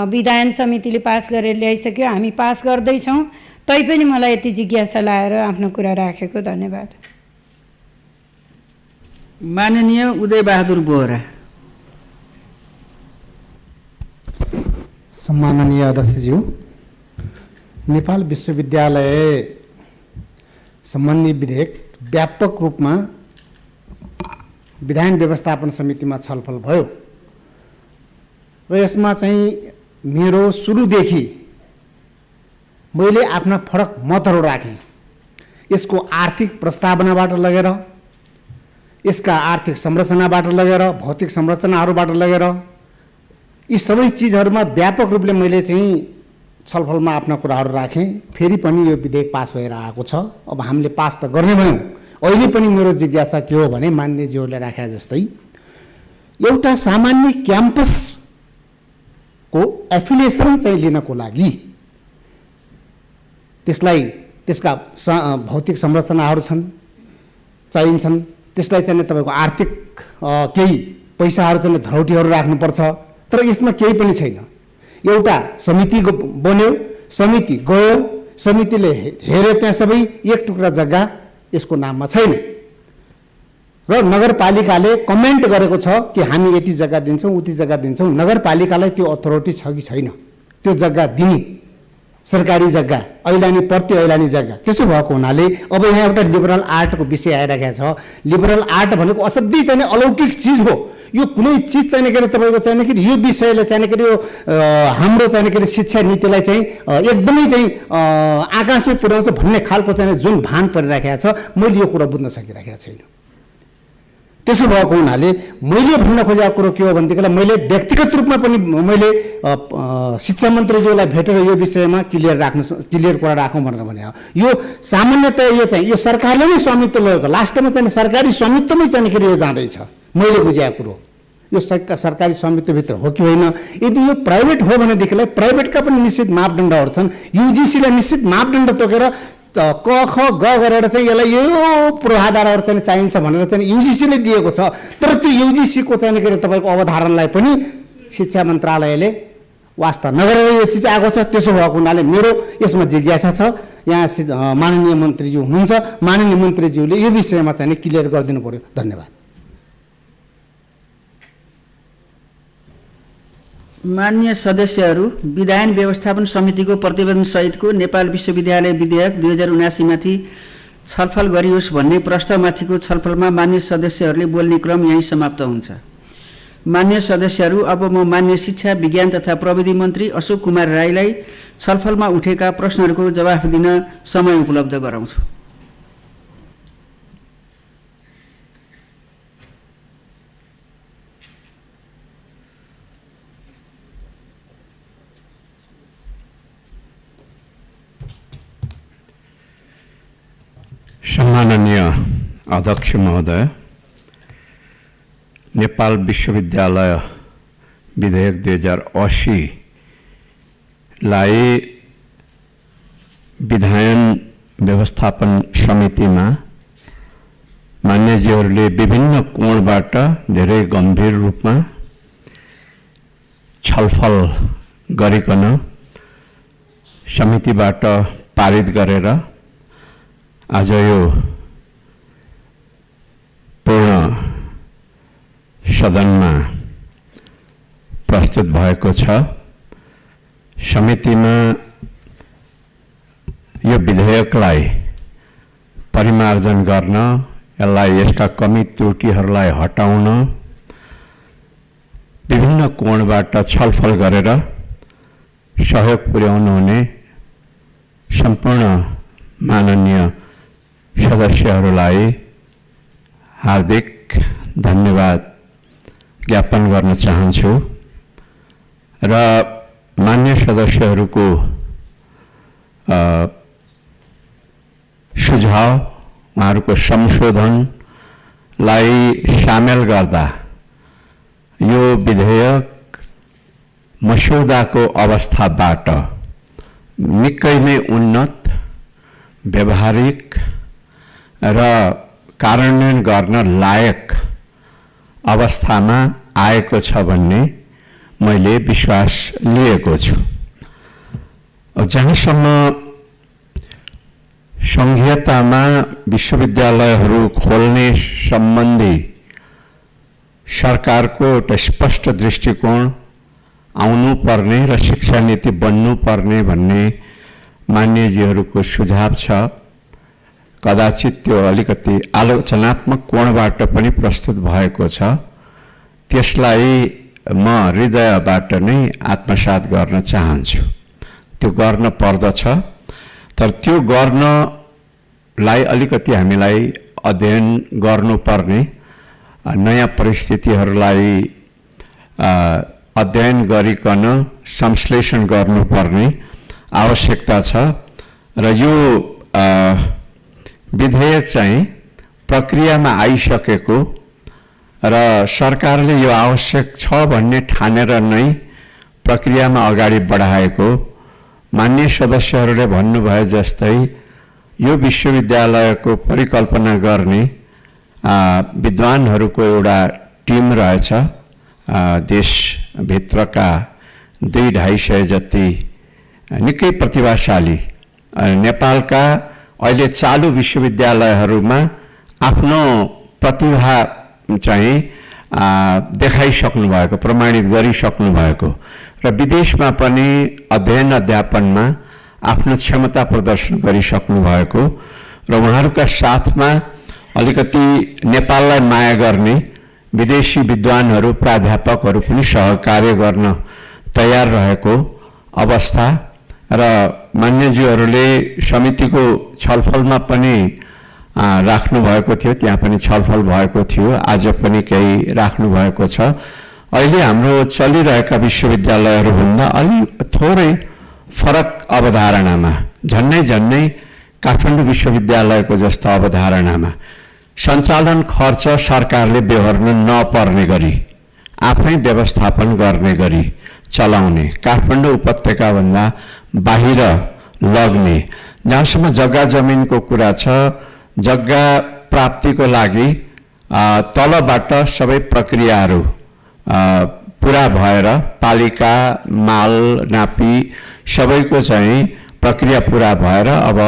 विधान समितिले पास गरेर ल्याइसक्यो, हामी पास गर्दैछौँ। तैपनि मलाई यति जिज्ञासा लाएर आफ्नो कुरा राखेको। धन्यवाद। माननीय उदयबहादुर बोहरा। सम्माननीय अध्यक्षज्यू, नेपाल विश्वविद्यालय सम्बन्धी विधेयक व्यापक रूपमा विधान व्यवस्थापन समितिमा छलफल भयो र यसमा चाहिँ मेरो सुरुदेखि मैले आफ्ना फरक मतहरू राखेँ। यसको आर्थिक प्रस्तावनाबाट लगेर, यसका आर्थिक संरचनाबाट लगेर, भौतिक संरचनाहरूबाट लगेर यी सबै चिजहरूमा व्यापक रूपले मैले चाहिँ छलफलमा आफ्ना कुराहरू राखेँ। फेरि पनि यो विधेयक पास भएर आएको छ। अब हामीले पास त गर्ने भयौँ। अहिले पनि मेरो जिज्ञासा के हो भने मान्यज्यूहरूले राखे जस्तै एउटा सामान्य क्याम्पसको एफिलिएसन चाहिँ लिनको लागि त्यसलाई त्यसका भौतिक संरचनाहरू छन्, चाहिन्छन्। त्यसलाई चाहिँ तपाईँको आर्थिक केही पैसाहरू चाहिँ धरौटीहरू राख्नुपर्छ। तर यसमा केही पनि छैन। एउटा समिति बन्यो, समिति गयो, समितिले हेऱ्यो, त्यहाँ सबै एक टुक्रा जग्गा यसको नाममा छैन र नगरपालिकाले कमेन्ट गरेको छ कि हामी यति जग्गा दिन्छौँ, उति जग्गा दिन्छौँ। नगरपालिकालाई त्यो अथोरिटी छ कि छैन त्यो जग्गा दिने? सरकारी जग्गा, ऐलानी प्रति ऐलानी जग्गा। त्यसो भएको हुनाले अब यहाँ एउटा लिबरल आर्टको विषय आइरहेको छ। लिबरल आर्ट भनेको असाध्यै चाहिँ अलौकिक चिज हो। यो कुनै चिज चाहिँ के अरे तपाईँको चाहिँ कि यो विषयले चाहिँ के अरे यो हाम्रो चाहिँ के अरे शिक्षा नीतिलाई चाहिँ एकदमै चाहिँ आकाशमा पुर्याउँछ भन्ने खालको चाहिँ जुन भान परिराखेको छ, मैले यो कुरा बुझ्न सकिरहेको छैन। त्यसो भएको हुनाले मैले भन्न खोजेको कुरो के हो भनेदेखिलाई मैले व्यक्तिगत रूपमा पनि मैले शिक्षा मन्त्रीज्यूलाई भेटेर यो विषयमा क्लियर कुरा राखौँ भनेर भने हो। यो सामान्यतया यो चाहिँ यो सरकारले नै स्वामित्व लगेको, लास्टमा चाहिँ सरकारी स्वामित्वमै चाहिँ के अरे यो जाँदैछ। मैले बुझेको कुरो यो सरकारी स्वामित्वभित्र हो कि होइन। यदि यो प्राइभेट हो भनेदेखिलाई प्राइभेटका पनि निश्चित मापदण्डहरू छन्। युजिसीले निश्चित मापदण्ड तोकेर क ख ग गरेर चाहिँ यसलाई यो पूर्वाधारहरू चाहिँ चाहिन्छ भनेर चाहिँ युजिसीले दिएको छ। तर त्यो युजिसीको चाहिँ के अरे तपाईँको अवधारणालाई पनि शिक्षा मन्त्रालयले वास्ता नगरेर यो चिज आएको छ। त्यसो भएको हुनाले मेरो यसमा जिज्ञासा छ। यहाँ माननीय मन्त्रीज्यू हुनुहुन्छ, माननीय मन्त्रीज्यूले यो विषयमा चाहिँ क्लियर गरिदिनु पर्यो। धन्यवाद। मान्य सदस्यहरू, विधायन व्यवस्थापन समितिको प्रतिवेदन सहितको नेपाल विश्वविद्यालय विधेयक 2079 माथि छलफल गरियोस् भन्ने प्रस्तावमाथिको छलफलमा मान्य सदस्यहरूले बोल्ने क्रम यहीँ समाप्त हुन्छ। मान्य सदस्यहरू, अब म मान्य शिक्षा, विज्ञान तथा प्रविधि मन्त्री अशोक कुमार राईलाई छलफलमा उठेका प्रश्नहरूको जवाफ दिन समय उपलब्ध गराउँछु। सम्माननीय अध्यक्ष महोदय, नेपाल विश्वविद्यालय विधेयक 2080 लाई विधायन व्यवस्थापन समितिमा मान्यज्यूहरूले विभिन्न कोणबाट धेरै गम्भीर रूपमा छलफल गरिकन समितिबाट पारित गरेर आज यो पूर्ण सदनमा प्रस्तुत भएको छ। समितिमा यो विधेयकलाई परिमार्जन गर्न, यसलाई यसका कमी त्रुटिहरूलाई हटाउन विभिन्न कोणबाट छलफल गरेर सहयोग पुर्याउनुहुने सम्पूर्ण माननीय सदस्यहरूलाई हार्दिक धन्यवाद ज्ञापन गर्न चाहन्छु र मान्य सदस्यहरूको सुझाव, उहाँहरूको संशोधनलाई सामेल गर्दा यो विधेयक मस्यौदाको अवस्थाबाट निकै नै उन्नत, व्यवहारिक र कार्यान्वयन गर्न लायक अवस्थामा आएको छ भन्ने मैले विश्वास लिएको छु। जहाँसम्म सङ्घीयतामा विश्वविद्यालयहरू खोल्ने सम्बन्धी सरकारको एउटा स्पष्ट दृष्टिकोण आउनुपर्ने र शिक्षा नीति बन्नुपर्ने भन्ने मान्यजीहरूको सुझाव छ। कदाचित त्यो अलिकति आलोचनात्मक कोणबाट पनि प्रस्तुत भएको छ। त्यसलाई म हृदयबाट नै आत्मसात गर्न चाहन्छु। त्यो गर्न पर्दछ, तर त्यो गर्नलाई अलिकति हामीलाई अध्ययन गर्नुपर्ने, नयाँ परिस्थितिहरूलाई अध्ययन गरिकन संश्लेषण गर्नुपर्ने आवश्यकता छ र यो विधेयक चाहिँ प्रक्रियामा आइसकेको र सरकारले यो आवश्यक छ भन्ने ठानेर नै प्रक्रियामा अगाडि बढाएको मान्य सदस्यहरूले भन्नुभए जस्तै यो विश्वविद्यालयको परिकल्पना गर्ने विद्वानहरूको एउटा टिम रहेछ। देशभित्रका 200-250 जति निकै प्रतिभाशाली नेपालका अहिले चालु विश्वविद्यालयहरूमा आफ्नो प्रतिभा चाहिँ देखाइसक्नु भएको, प्रमाणित गरिसक्नु भएको र विदेशमा पनि अध्ययन अध्यापनमा आफ्नो क्षमता प्रदर्शन गरिसक्नु भएको र उहाँहरूका साथमा अलिकति नेपाललाई माया गर्ने विदेशी विद्वानहरू, प्राध्यापकहरू पनि सहकार्य गर्न तयार रहेको अवस्था र मान्यज्यूहरूले समितिको छलफलमा पनि राख्नु भएको थियो, त्यहाँ पनि छलफल भएको थियो, आज पनि केही राख्नु भएको छ। अहिले हाम्रो चलिरहेका विश्वविद्यालयहरूभन्दा अलि थोरै फरक अवधारणामा, झन्नै काठमाडौँ विश्वविद्यालयको जस्तो अवधारणामा सञ्चालन खर्च सरकारले बेहोर्न नपर्ने गरी आफै व्यवस्थापन गर्ने गरी चलाउने, काठमाडौँ उपत्यकाभन्दा बाहिर लग्ने, जहाँसम्म जग्गा जमिनको कुरा छ, जग्गा प्राप्तिको लागि तलबाट सबै प्रक्रियाहरू पुरा भएर पालिका, माल नापी सबैको चाहिँ प्रक्रिया पुरा भएर अब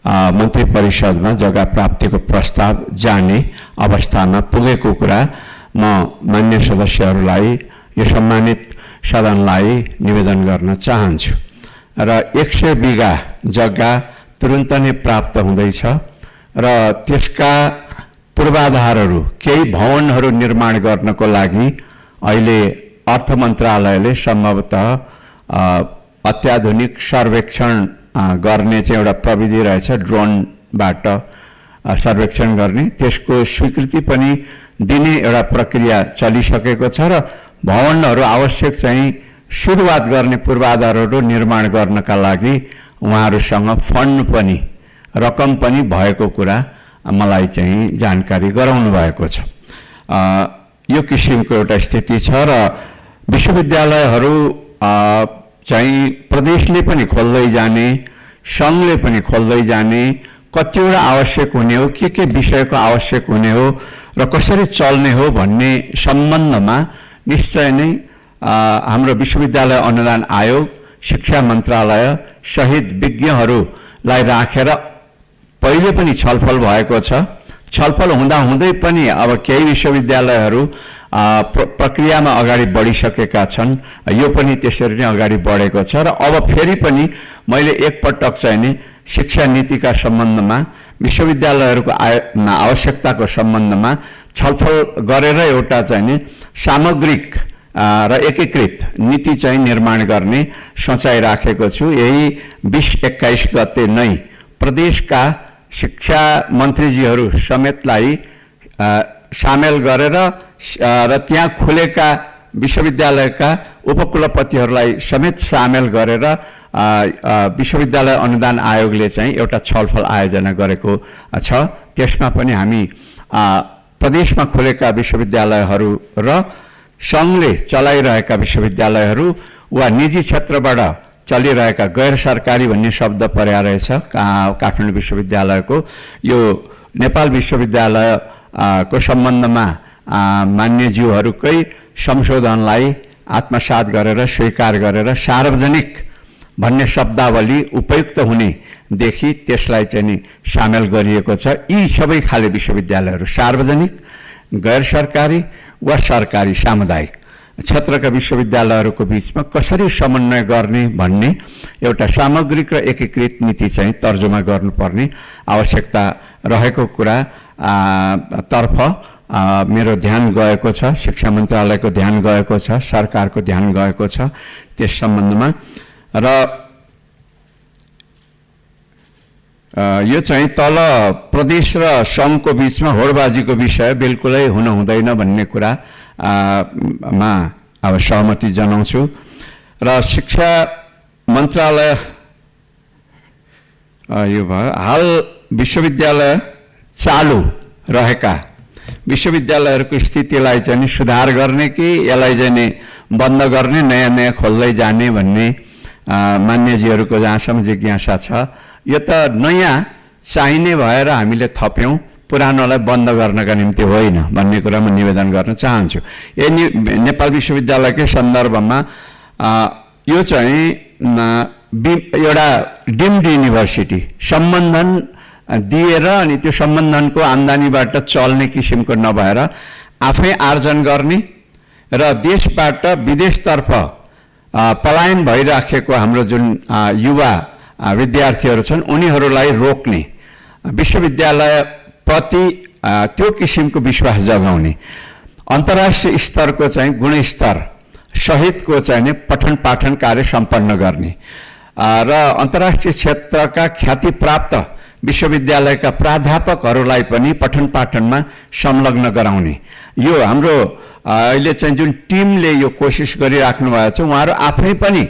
मन्त्री परिषदमा जग्गा प्राप्तिको प्रस्ताव जाने अवस्थामा पुगेको कुरा म मान्य सदस्यहरूलाई, यो सम्मानित सदनलाई निवेदन गर्न चाहन्छु। र 100 बिघा जग्गा तुरुन्त नै प्राप्त हुँदैछ र त्यसका पूर्वाधारहरू, केही भवनहरू निर्माण गर्नको लागि अहिले अर्थ मन्त्रालयले सम्भवतः अत्याधुनिक सर्वेक्षण गर्ने चाहिँ एउटा प्रविधि रहेछ, ड्रोनबाट सर्वेक्षण गर्ने, त्यसको स्वीकृति पनि दिने एउटा प्रक्रिया चलिसकेको छ र भवनहरू आवश्यक चाहिँ सुरुवात गर्ने पूर्वाधारहरू निर्माण गर्नका लागि उहाँहरूसँग फन्ड पनि, रकम पनि भएको कुरा मलाई चाहिँ जानकारी गराउनु भएको छ। यो किसिमको एउटा स्थिति छ र विश्वविद्यालयहरू चाहिँ प्रदेशले पनि खोल्दै जाने, सङ्घले पनि खोल्दै जाने, कतिवटा आवश्यक हुने हो, के विषयको आवश्यक हुने हो र कसरी चल्ने हो भन्ने सम्बन्धमा निश्चय नै हाम्रो विश्वविद्यालय अनुदान आयोग, शिक्षा मन्त्रालय सहित विज्ञहरूलाई राखेर पहिले पनि छलफल भएको छ। छलफल हुँदै पनि अब केही विश्वविद्यालयहरू प्रक्रियामा अगाडि बढिसकेका छन्, यो पनि त्यसरी नै अगाडि बढेको छ र अब फेरि पनि मैले एकपटक चाहिँ नि शिक्षा नीतिका सम्बन्धमा, विश्वविद्यालयहरूको आवश्यकताको सम्बन्धमा छलफल गरेर एउटा चाहिँ नि सामग्रिक र एकीकृत नीति चाहिँ निर्माण गर्ने सोचाइ राखेको छु। यही 20-21 गते नै प्रदेशका शिक्षा मन्त्रीजीहरू समेतलाई सामेल गरेर र त्यहाँ खुलेका विश्वविद्यालयका उपकुलपतिहरूलाई समेत सामेल गरेर विश्वविद्यालय अनुदान आयोगले चाहिँ एउटा छलफल आयोजना गरेको छ। त्यसमा पनि हामी प्रदेशमा खुलेका विश्वविद्यालयहरू र सङ्घले चलाइरहेका विश्वविद्यालयहरू वा निजी क्षेत्रबाट चलिरहेका गैर सरकारी भन्ने शब्द पर्या रहेछ काठमाडौँ विश्वविद्यालयको, यो नेपाल विश्वविद्यालय को सम्बन्धमा मान्यज्यूहरूकै संशोधनलाई आत्मसात गरेर स्वीकार गरेर सार्वजनिक भन्ने शब्दावली उपयुक्त हुनेदेखि त्यसलाई चाहिँ नि सामेल गरिएको छ। यी सबै खाले विश्वविद्यालयहरू सार्वजनिक, गैर सरकारी वा सरकारी सामुदायिक क्षेत्रका विश्वविद्यालयहरूको बिचमा कसरी समन्वय गर्ने भन्ने एउटा सामग्रिक र एकीकृत नीति चाहिँ तर्जुमा गर्नुपर्ने आवश्यकता रहेको कुरा तर्फ मेरो ध्यान गएको छ, शिक्षा मन्त्रालयको ध्यान गएको छ, सरकारको ध्यान गएको छ त्यस सम्बन्धमा। र यो चाहिँ तल प्रदेश र सङ्घको बिचमा होडबाजीको विषय बिल्कुलै हुन हुँदैन भन्ने कुरा मा अब सहमति जनाउँछु। र शिक्षा मन्त्रालय यो भयो हाल विश्वविद्यालय चालु रहेका विश्वविद्यालयहरूको स्थितिलाई चाहिँ सुधार गर्ने कि यसलाई चाहिँ बन्द गर्ने, नयाँ नयाँ खोल्दै जाने भन्ने मान्यजीहरूको जहाँसम्म जिज्ञासा छ। यो त नयाँ चाहिने भएर हामीले थप्यौँ, पुरानोलाई बन्द गर्नका निम्ति होइन भन्ने कुरा म निवेदन गर्न चाहन्छु। नेपाल विश्वविद्यालयकै सन्दर्भमा यो चाहिँ एउटा डिम्ड युनिभर्सिटी सम्बन्धन दिएर अनि त्यो सम्बन्धनको आम्दानीबाट चल्ने किसिमको नभएर आफै आर्जन गर्ने र देशबाट विदेशतर्फ पलायन भइराखेको हाम्रो जुन युवा विद्यार्थीहरू छन् उनीहरूलाई रोक्ने, विश्वविद्यालयप्रति त्यो किसिमको विश्वास जगाउने, अन्तर्राष्ट्रिय स्तरको चाहिँ गुणस्तर सहितको चाहिँ पठन पाठन कार्य सम्पन्न गर्ने र अन्तर्राष्ट्रिय क्षेत्रका ख्यातिप्राप्त विश्वविद्यालयका प्राध्यापकहरूलाई पनि पठन पाठनमा संलग्न गराउने। यो हाम्रो अहिले चाहिँ जुन टिमले यो कोसिस गरिराख्नु भएको छ, उहाँहरू आफै पनि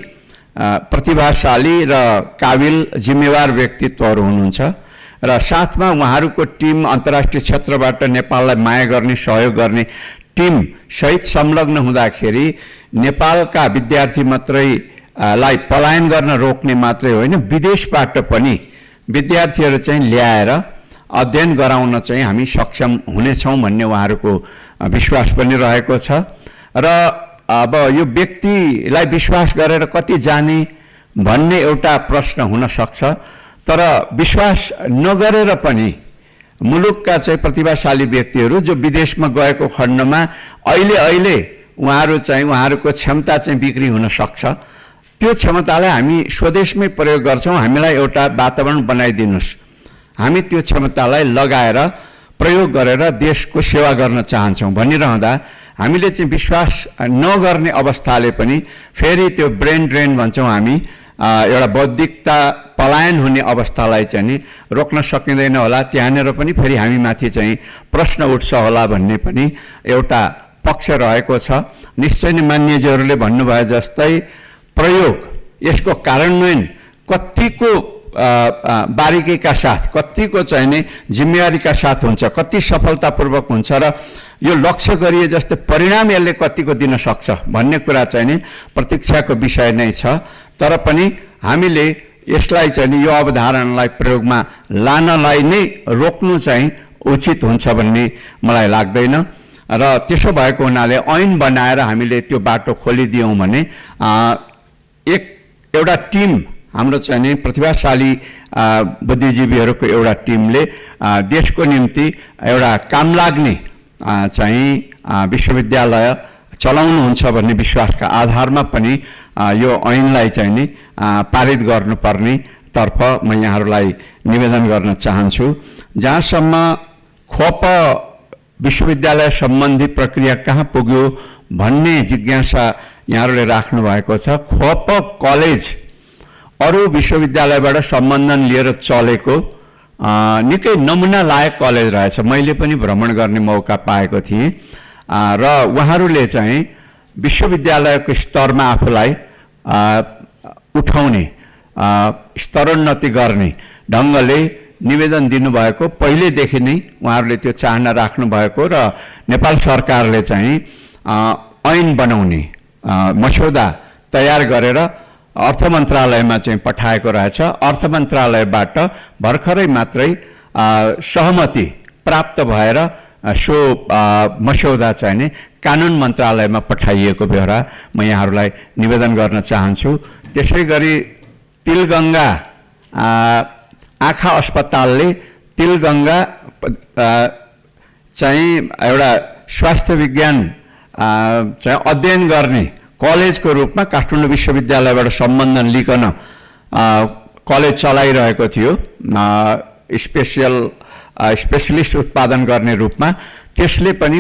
प्रतिभाशाली र काबिल जिम्मेवार व्यक्तित्वहरू हुनुहुन्छ र साथमा उहाँहरूको टिम अन्तर्राष्ट्रिय क्षेत्रबाट नेपाललाई माया गर्ने, सहयोग गर्ने टिम सहित संलग्न हुँदाखेरि नेपालका विद्यार्थी मात्रै लाई पलायन गर्न रोक्ने मात्रै होइन, विदेशबाट पनि विद्यार्थीहरू चाहिँ ल्याएर अध्ययन गराउन चाहिँ हामी सक्षम हुनेछौँ भन्ने उहाँहरूको विश्वास पनि रहेको छ। र अब यो व्यक्तिलाई विश्वास गरेर कति जाने भन्ने एउटा प्रश्न हुन सक्छ, तर विश्वास नगरेर पनि मुलुकका चाहिँ प्रतिभाशाली व्यक्तिहरू जो विदेशमा गएको खण्डमा अहिले उहाँहरू चाहिँ उहाँहरूको क्षमता चाहिँ बिक्री हुन सक्छ। त्यो क्षमतालाई हामी स्वदेशमै प्रयोग गर्छौँ, हामीलाई एउटा वातावरण बनाइदिनुहोस्, हामी त्यो क्षमतालाई लगाएर प्रयोग गरेर देशको सेवा गर्न चाहन्छौँ भनिरहँदा हामीले चाहिँ विश्वास नगर्ने अवस्थाले पनि फेरि त्यो ब्रेन ड्रेन भन्छौँ हामी, एउटा बौद्धिकता पलायन हुने अवस्थालाई चाहिँ नि रोक्न सकिँदैन होला। त्यहाँनिर पनि फेरि हामीमाथि चाहिँ प्रश्न उठ्छ होला भन्ने पनि एउटा पक्ष रहेको छ। निश्चय नै मान्यजीहरूले भन्नुभयो जस्तै प्रयोग, यसको कार्यान्वयन कतिको बारिकीका साथ, कतिको चाहिँ नि जिम्मेवारीका साथ हुन्छ, कति सफलतापूर्वक हुन्छ र यो लक्ष्य गरिए जस्तै परिणाम यसले कतिको दिन सक्छ भन्ने कुरा चाहिँ नि प्रतीक्षाको विषय नै छ। तर पनि हामीले यसलाई चाहिँ नि यो अवधारणालाई प्रयोगमा लानलाई नै रोक्नु चाहिँ उचित हुन्छ भन्ने मलाई लाग्दैन। र त्यसो भएको हुनाले ऐन बनाएर हामीले त्यो बाटो खोलिदियौँ भने एउटा टिम हाम्रो चाहिँ नि प्रतिभाशाली बुद्धिजीवीहरूको एउटा टिमले देशको निम्ति एउटा काम लाग्ने चाहिँ विश्वविद्यालय चलाउनुहुन्छ भन्ने विश्वासका आधारमा पनि यो ऐनलाई चाहिँ नि पारित गर्नुपर्ने तर्फ म यहाँहरूलाई निवेदन गर्न चाहन्छु। जहाँसम्म खोप विश्वविद्यालय सम्बन्धी प्रक्रिया कहाँ पुग्यो भन्ने जिज्ञासा यहाँहरूले राख्नु भएको छ। खोप कलेज अरू विश्वविद्यालयबाट सम्बन्धन लिएर चलेको निकै नमुना लायक कलेज रहेछ। मैले पनि भ्रमण गर्ने मौका पाएको थिएँ र उहाँहरूले चाहिँ विश्वविद्यालयको स्तरमा आफूलाई उठाउने, स्तरोन्नति गर्ने ढङ्गले निवेदन दिनुभएको पहिलेदेखि नै उहाँहरूले त्यो चाहना राख्नु भएको र नेपाल सरकारले चाहिँ ऐन बनाउने मस्यौदा तयार गरेर अर्थ मन्त्रालयमा चाहिँ पठाएको रहेछ। अर्थ मन्त्रालयबाट भर्खरै मात्रै सहमति प्राप्त भएर सो मस्यौदा चाहिँ नि कानुन मन्त्रालयमा पठाइएको बेहोरा म यहाँहरूलाई निवेदन गर्न चाहन्छु। त्यसै गरी तिलगङ्गा आँखा अस्पतालले तिलगङ्गा चाहिँ एउटा स्वास्थ्य विज्ञान चाहिँ अध्ययन गर्ने कलेजको रूपमा काठमाडौँ विश्वविद्यालयबाट सम्बन्धन लिकन कलेज चलाइरहेको थियो स्पेसलिस्ट उत्पादन गर्ने रूपमा। त्यसले पनि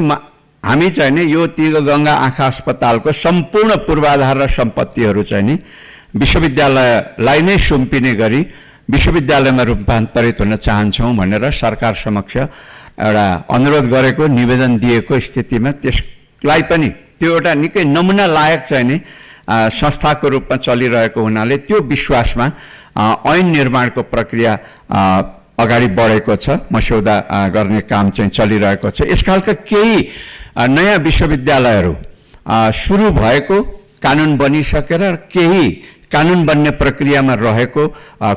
हामी चाहिँ नि यो तिलगङ्गा आँखा अस्पतालको सम्पूर्ण पूर्वाधार र सम्पत्तिहरू चाहिँ नि विश्वविद्यालयलाई नै सुम्पिने गरी विश्वविद्यालयमा रूपान्तरित हुन चाहन्छौँ भनेर सरकार समक्ष एउटा अनुरोध गरेको निवेदन दिएको स्थितिमा त्यसलाई पनि त्यो एउटा निकै नमुना लायक चाहिँ नि संस्थाको रूपमा चलिरहेको हुनाले त्यो विश्वासमा ऐन निर्माणको प्रक्रिया अगाडि बढेको छ, मस्यौदा गर्ने काम चाहिँ चलिरहेको छ। यसखालका केही नयाँ विश्वविद्यालयहरू सुरु भएको, कानुन बनिसकेर केही कानुन बन्ने प्रक्रियामा रहेको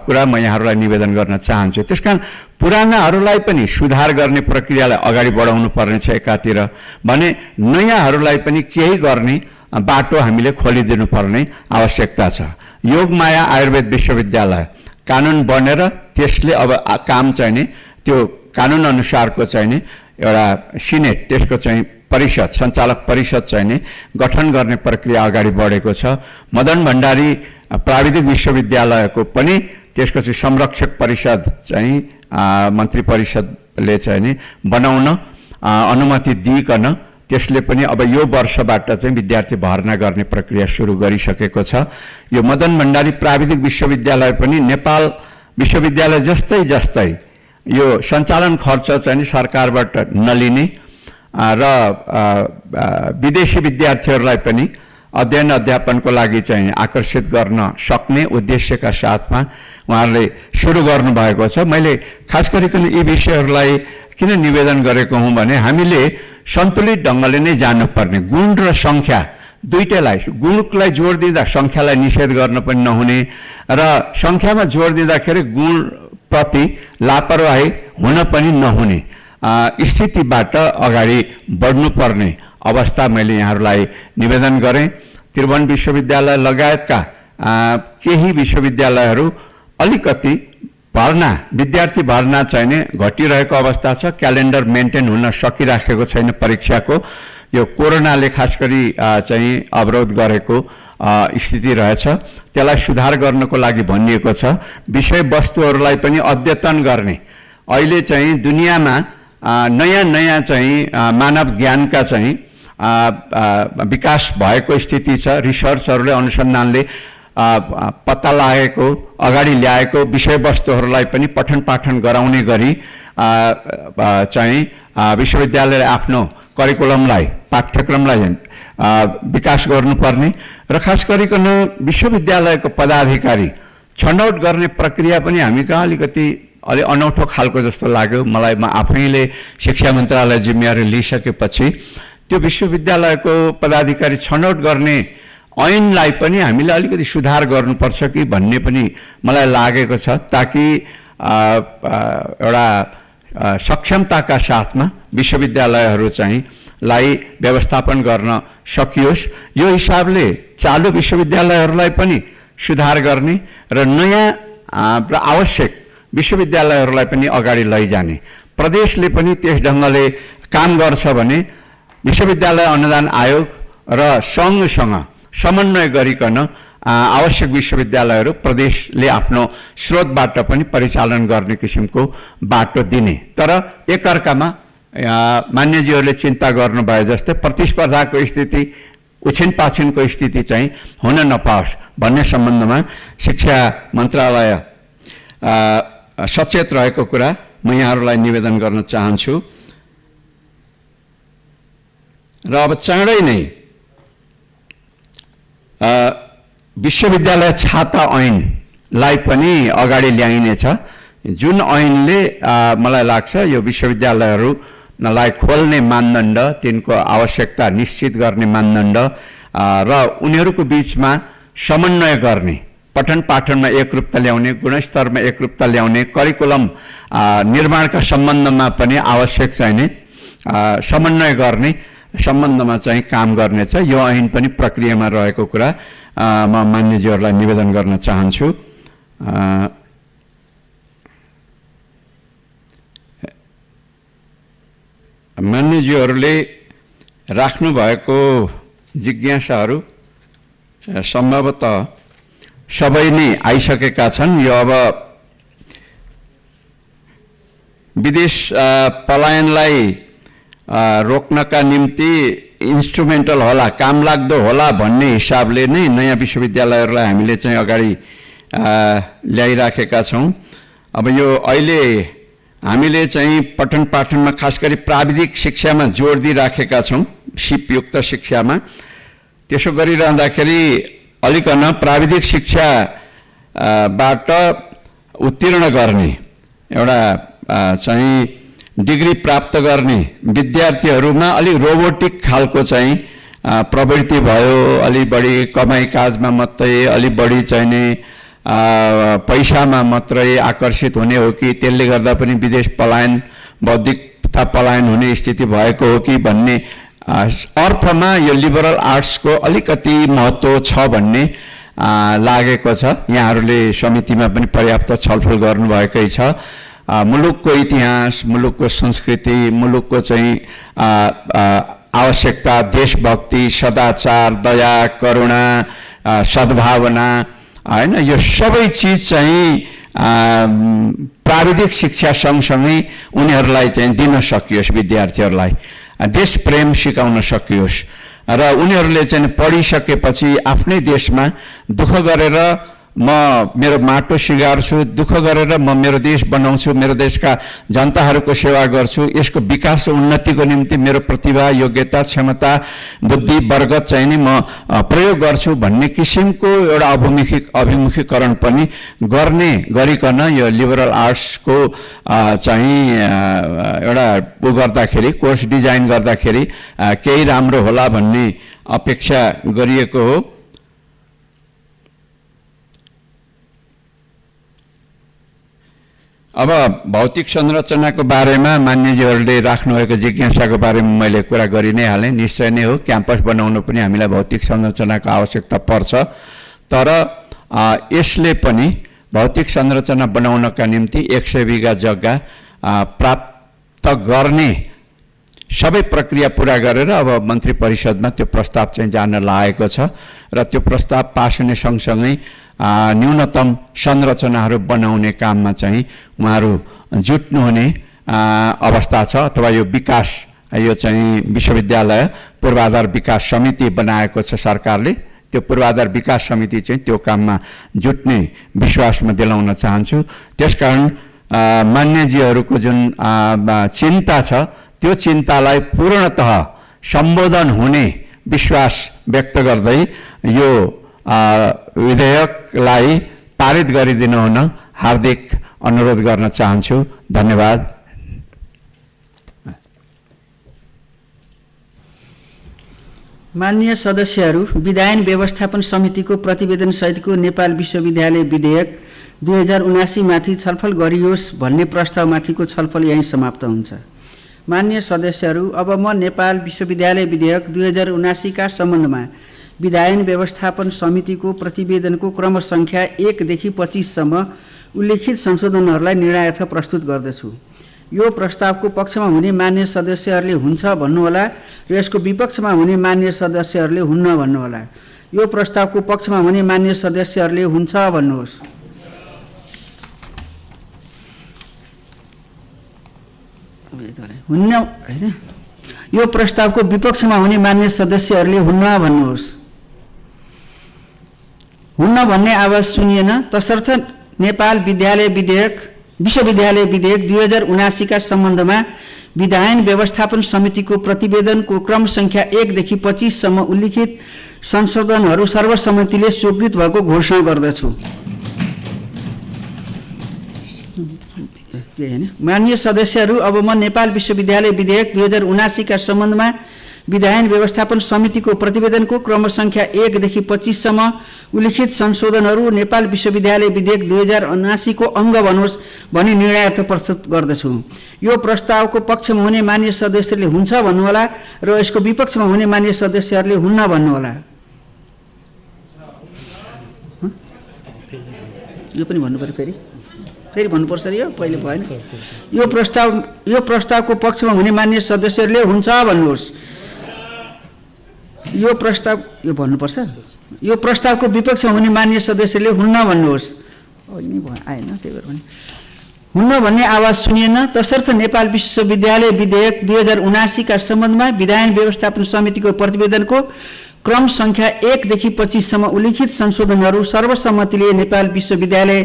कुरा म यहाँहरूलाई निवेदन गर्न चाहन्छु। त्यसकारण पुरानाहरूलाई पनि सुधार गर्ने प्रक्रियालाई अगाडि बढाउनु पर्ने छ एकातिर भने नयाँहरूलाई पनि केही गर्ने बाटो हामीले खोलिदिनु पर्ने आवश्यकता छ। योगमाया आयुर्वेद विश्वविद्यालय कानुन बनेर त्यसले अब काम चाहिँ नि त्यो कानुन अनुसारको चाहिँ नि एउटा सिनेट, त्यसको चाहिँ परिषद, सञ्चालक परिषद चाहिँ नि गठन गर्ने प्रक्रिया अगाडि बढेको छ। मदन भण्डारी प्राविधिक विश्वविद्यालयको पनि त्यसको चाहिँ संरक्षक परिषद चाहिँ मन्त्री परिषदले चाहिँ नि बनाउन अनुमति दिइकन त्यसले पनि अब यो वर्षबाट चाहिँ विद्यार्थी भर्ना गर्ने प्रक्रिया सुरु गरिसकेको छ। यो मदन भण्डारी प्राविधिक विश्वविद्यालय पनि नेपाल विश्वविद्यालय जस्तै यो सञ्चालन खर्च चाहिँ सरकारबाट नलिने र विदेशी विद्यार्थीहरूलाई पनि अध्ययन अध्यापनको लागि चाहिँ आकर्षित गर्न सक्ने उद्देश्यका साथमा उहाँहरूले सुरु गर्नुभएको छ। मैले खास गरिकन यी विषयहरूलाई किन निवेदन गरेको हुँ भने हामीले सन्तुलित ढङ्गले नै जानुपर्ने, गुण र सङ्ख्या दुईटैलाई, गुणलाई जोड दिँदा सङ्ख्यालाई निषेध गर्न पनि नहुने र सङ्ख्यामा जोड दिँदाखेरि गुणप्रति लापरवाही हुन पनि नहुने स्थितिबाट अगाडि बढ्नुपर्ने अवस्था मैले यहाँहरूलाई निवेदन गरेँ। त्रिभुवन विश्वविद्यालय लगायतका केही विश्वविद्यालयहरू अलिकति भर्ना, विद्यार्थी भर्ना चाहिँ घटिरहेको अवस्था छ। क्यालेन्डर मेन्टेन हुन सकिराखेको छैन परीक्षाको। यो कोरोनाले खास गरी चाहिँ अवरोध गरेको स्थिति रहेछ। त्यसलाई सुधार गर्नको लागि भनिएको छ। विषयवस्तुहरूलाई पनि अद्यतन गर्ने, अहिले चाहिँ दुनियाँमा नयाँ चाहिँ मानव ज्ञानका चाहिँ विकास भएको स्थिति छ। रिसर्चहरूले, अनुसन्धानले पत्ता लागेको, अगाडि ल्याएको विषयवस्तुहरूलाई पनि पठन पाठन गराउने गरी चाहिँ विश्वविद्यालयले आफ्नो करिकुलमलाई, पाठ्यक्रमलाई विकास गर्नुपर्ने र खास गरिकन विश्वविद्यालयको पदाधिकारी छनौट गर्ने प्रक्रिया पनि हामी कहाँ अलिकति अलि अनौठो खालको जस्तो लाग्यो मलाई। म आफैले शिक्षा मन्त्रालय जिम्मेवारी लिइसकेपछि त्यो विश्वविद्यालयको पदाधिकारी छनौट गर्ने ऐनलाई पनि हामीले अलिकति सुधार गर्नुपर्छ कि भन्ने पनि मलाई लागेको छ, ताकि एउटा सक्षमताका साथमा विश्वविद्यालयहरू चाहिँ लाई व्यवस्थापन गर्न सकियोस्। यो हिसाबले चालु विश्वविद्यालयहरूलाई पनि सुधार गर्ने र नयाँ र आवश्यक विश्वविद्यालयहरूलाई पनि अगाडि लैजाने, प्रदेशले पनि त्यस ढङ्गले काम गर्छ भने विश्वविद्यालय अनुदान आयोग र सङ्घसँग समन्वय गरिकन आवश्यक विश्वविद्यालयहरू प्रदेशले आफ्नो स्रोतबाट पनि परिचालन गर्ने किसिमको बाटो दिने। तर एकअर्कामा मान्यजीहरूले चिन्ता गर्नुभयो जस्तै प्रतिस्पर्धाको स्थिति, उछिन पाछिनको स्थिति चाहिँ हुन नपाओस् भन्ने सम्बन्धमा शिक्षा मन्त्रालय सचेत रहेको कुरा म यहाँहरूलाई निवेदन गर्न चाहन्छु। र अब चाँडै नै विश्वविद्यालय छाता ऐनलाई पनि अगाडि ल्याइनेछ, जुन ऐनले मलाई लाग्छ यो विश्वविद्यालयहरूलाई खोल्ने मानदण्ड, तिनको आवश्यकता निश्चित गर्ने मानदण्ड र उनीहरूको बिचमा समन्वय गर्ने, पठन पाठनमा एकरूपता ल्याउने, गुणस्तरमा एकरूपता ल्याउने, करिकुलम निर्माणका सम्बन्धमा पनि आवश्यक चाहिने समन्वय गर्ने सम्बन्धमा चाहिँ काम गर्नेछ। यो ऐन पनि प्रक्रियामा रहेको कुरा म मान्यजीहरूलाई निवेदन गर्न चाहन्छु। मान्यजीहरूले राख्नुभएको जिज्ञासाहरू सम्भवतः सबै नै आइसकेका छन्। यो अब विदेश पलायनलाई रोक्नका निम्ति इन्स्ट्रुमेन्टल होला, काम लाग्दो होला भन्ने हिसाबले नै नयाँ विश्वविद्यालयहरूलाई हामीले चाहिँ अगाडि ल्याइराखेका छौँ। अब यो अहिले हामीले चाहिँ पठन पाठनमा खास गरी प्राविधिक शिक्षामा जोड दिइराखेका छौँ, सिपयुक्त शिक्षामा। त्यसो गरिरहँदाखेरि अलिकन प्राविधिक शिक्षाबाट उत्तीर्ण गर्ने एउटा चाहिँ डिग्री प्राप्त गर्ने विद्यार्थीहरूमा अलि रोबोटिक खालको चाहिँ प्रवृत्ति भयो, अलि बढी कमाइ काजमा मात्रै, अलि बढी चाहिँ नि पैसामा मात्रै आकर्षित हुने हो कि त्यसले गर्दा पनि विदेश पलायन, बौद्धिकता पलायन हुने स्थिति भएको हो कि भन्ने अर्थमा यो लिबरल आर्ट्सको अलिकति महत्त्व छ भन्ने लागेको छ। यहाँहरूले समितिमा पनि पर्याप्त छलफल गर्नुभएकै छ। मुलुकको इतिहास, मुलुकको संस्कृति, मुलुकको चाहिँ आवश्यकता, देशभक्ति, सदाचार, दया, करुणा, सद्भावना, हैन, यो सबै चिज चाहिँ प्राविधिक शिक्षा सँगसँगै उनीहरूलाई चाहिँ दिन सकियोस्, विद्यार्थीहरूलाई देश प्रेम सिकाउन सकियोस् र उनीहरूले चाहिँ पढिसकेपछि आफ्नै देशमा दुःख गरेर म मेरो माटो सिगार्छु, दुःख गरेर म मेरो देश बनाउँछु, मेरो देशका जनताहरूको सेवा गर्छु, यसको विकास र उन्नतिको निम्ति मेरो प्रतिभा, योग्यता, क्षमता, बुद्धि, बर्गत चाहिँ नि म प्रयोग गर्छु भन्ने किसिमको एउटा अभिमुखीकरण पनि गरिकन यो लिबरल आर्ट्सको चाहिँ एउटा गर्दाखेरि, कोर्स डिजाइन गर्दाखेरि केही राम्रो होला भन्ने अपेक्षा गरिएको हो। अब भौतिक संरचनाको बारेमा मान्यजीहरूले राख्नुभएको जिज्ञासाको बारेमा मैले कुरा गरि नै हालेँ। निश्चय नै हो, क्याम्पस बनाउनु पनि हामीलाई भौतिक संरचनाको आवश्यकता पर्छ, तर यसले पनि भौतिक संरचना बनाउनका निम्ति 100 बिघा जग्गा प्राप्त गर्ने सबै प्रक्रिया पुरा गरेर अब मन्त्री परिषदमा त्यो प्रस्ताव चाहिँ जान लागेको छ र त्यो प्रस्ताव पास हुने सँगसँगै न्यूनतम संरचनाहरू बनाउने काममा चाहिँ उहाँहरू जुट्नुहुने अवस्था छ। अथवा यो विकास, यो चाहिँ विश्वविद्यालय पूर्वाधार विकास समिति बनाएको छ सरकारले, त्यो पूर्वाधार विकास समिति चाहिँ त्यो काममा जुट्ने विश्वासमा दिलाउन चाहन्छु। त्यसकारण मान्यजीहरूको जुन चिन्ता छ त्यो चिन्तालाई पूर्णतः सम्बोधन हुने विश्वास व्यक्त गर्दै यो विधेयकलाई पारित गरिदिनु हुन हार्दिक अनुरोध गर्न चाहन्छु। धन्यवाद। माननीय सदस्यहरू, विधायन व्यवस्थापन समितिको प्रतिवेदन सहितको नेपाल विश्वविद्यालय विधेयक 2079 माथि छलफल गरियोस् भन्ने प्रस्तावमाथिको छलफल यहीँ समाप्त हुन्छ। माननीय सदस्यहरू, अब म नेपाल विश्वविद्यालय विधेयक 2079 का सम्बन्धमा विधायन व्यवस्थापन समितिको प्रतिवेदनको क्रम सङ्ख्या 1 देखि 25 सम्म उल्लेखित संशोधनहरूलाई निर्णयार्थ प्रस्तुत गर्दछु। यो प्रस्तावको पक्षमा हुने मान्य सदस्यहरूले हुन्छ भन्नुहोला र यसको विपक्षमा हुने मान्य सदस्यहरूले हुन्न भन्नुहोला। यो प्रस्तावको पक्षमा हुने मान्य सदस्यहरूले हुन्छ भन्नुहोस्। हुन्न हैन। यो प्रस्तावको विपक्षमा हुने मान्य सदस्यहरूले हुन्न भन्नुहोस्। हुन्न भन्ने आवाज सुनिएन, तसर्थ नेपाल विश्वविद्यालय विधेयक 2079 का सम्बन्धमा विधायन व्यवस्थापन समितिको प्रतिवेदनको क्रम सङ्ख्या 1 देखि 25 सम्म उल्लिखित संशोधनहरू सर्वसम्मतिले स्वीकृत भएको घोषणा गर्दछु। माननीय सदस्यहरू, अब म नेपाल विश्वविद्यालय विधेयक 2079 का सम्बन्धमा विधायन व्यवस्थापन समितिको प्रतिवेदनको क्रम सङ्ख्या 1 देखि 25 सम्म उल्लिखित संशोधनहरू नेपाल विश्वविद्यालय विधेयक 2079 को अङ्ग बनोस् भनी निर्णयार्थ प्रस्तुत गर्दछु। यो प्रस्तावको पक्षमा हुने मान्य सदस्यहरूले हुन्छ भन्नुहोला र यसको विपक्षमा हुने मान्य सदस्यहरूले हुन्न भन्नुहोला। यो पनि भन्नु पर्यो, फेरि भन्नुपर्छ र यो पहिले भएन। यो प्रस्तावको पक्षमा हुने मान्य सदस्यहरूले हुन्छ भन्नुहोस्। यो भन्नुपर्छ। यो प्रस्तावको विपक्षमा हुने मान्य सदस्यले हुन्न भन्नुहोस्। अघि नै आएन, त्यही भएर पनि हुन्न भन्ने आवाज सुनिएन, तसर्थ नेपाल विश्वविद्यालय विधेयक 2079 का सम्बन्धमा विधायन व्यवस्थापन समितिको प्रतिवेदनको क्रम सङ्ख्या 1 देखि 25 सम्म उल्लिखित संशोधनहरू सर्वसम्मतिले नेपाल विश्वविद्यालय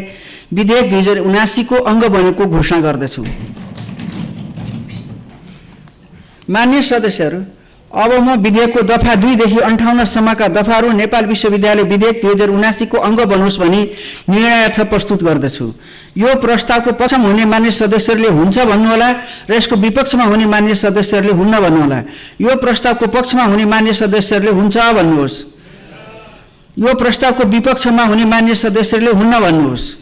विधेयक 2079 को अङ्ग बनेको घोषणा गर्दछु। मान्य सदस्यहरू, अब म विधेयकको दफा 2 देखि 58 सम्मका दफाहरू नेपाल विश्वविद्यालय विधेयक 2079 को अङ्ग बनोस् भनी निर्णयार्थ प्रस्तुत गर्दछु। यो प्रस्तावको पक्षमा हुने मान्य सदस्यहरूले हुन्छ भन्नुहोला र यसको विपक्षमा हुने मान्य सदस्यहरूले हुन्न भन्नुहोला। यो प्रस्तावको पक्षमा हुने मान्य सदस्यहरूले हुन्छ भन्नुहोस्। यो प्रस्तावको विपक्षमा हुने मान्य सदस्यहरूले हुन्न भन्नुहोस्।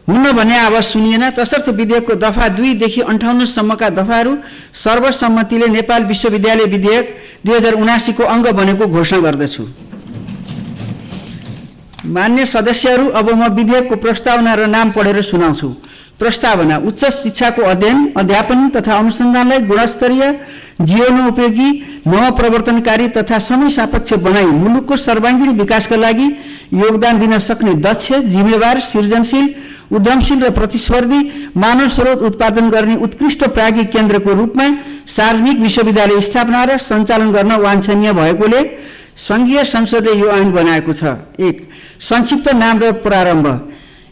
हुन्न भन्ने आवाज सुनिएन, तसर्थ विधेयकको दफा 2 देखि 58 सम्मका दफाहरू सर्वसम्मतिले नेपाल विश्वविद्यालय विधेयक 2079 को अङ्ग बनेको घोषणा गर्दछु। मान्य सदस्यहरू, अब म विधेयकको प्रस्तावना र नाम पढेर सुनाउँछु। प्रस्तावना: उच्च शिक्षाको अध्ययन, अध्यापन तथा अनुसन्धानलाई गुणस्तरीय, जीवनोपयोगी, नवप्रवर्तनकारी तथा समय सापेक्ष बनाई मुलुकको सर्वाङ्गीण विकासका लागि योगदान दिन सक्ने दक्ष, जिम्मेवार, सृजनशील, उद्यमशील र प्रतिस्पर्धी मानव स्रोत उत्पादन गर्ने उत्कृष्ट प्राज्ञिक केन्द्रको रूपमा सार्वजनिक विश्वविद्यालय स्थापना र सञ्चालन गर्न वाञ्छनीय भएकोले सङ्घीय संसदले यो ऐन बनाएको छ। 1. संक्षिप्त नाम र प्रारम्भ: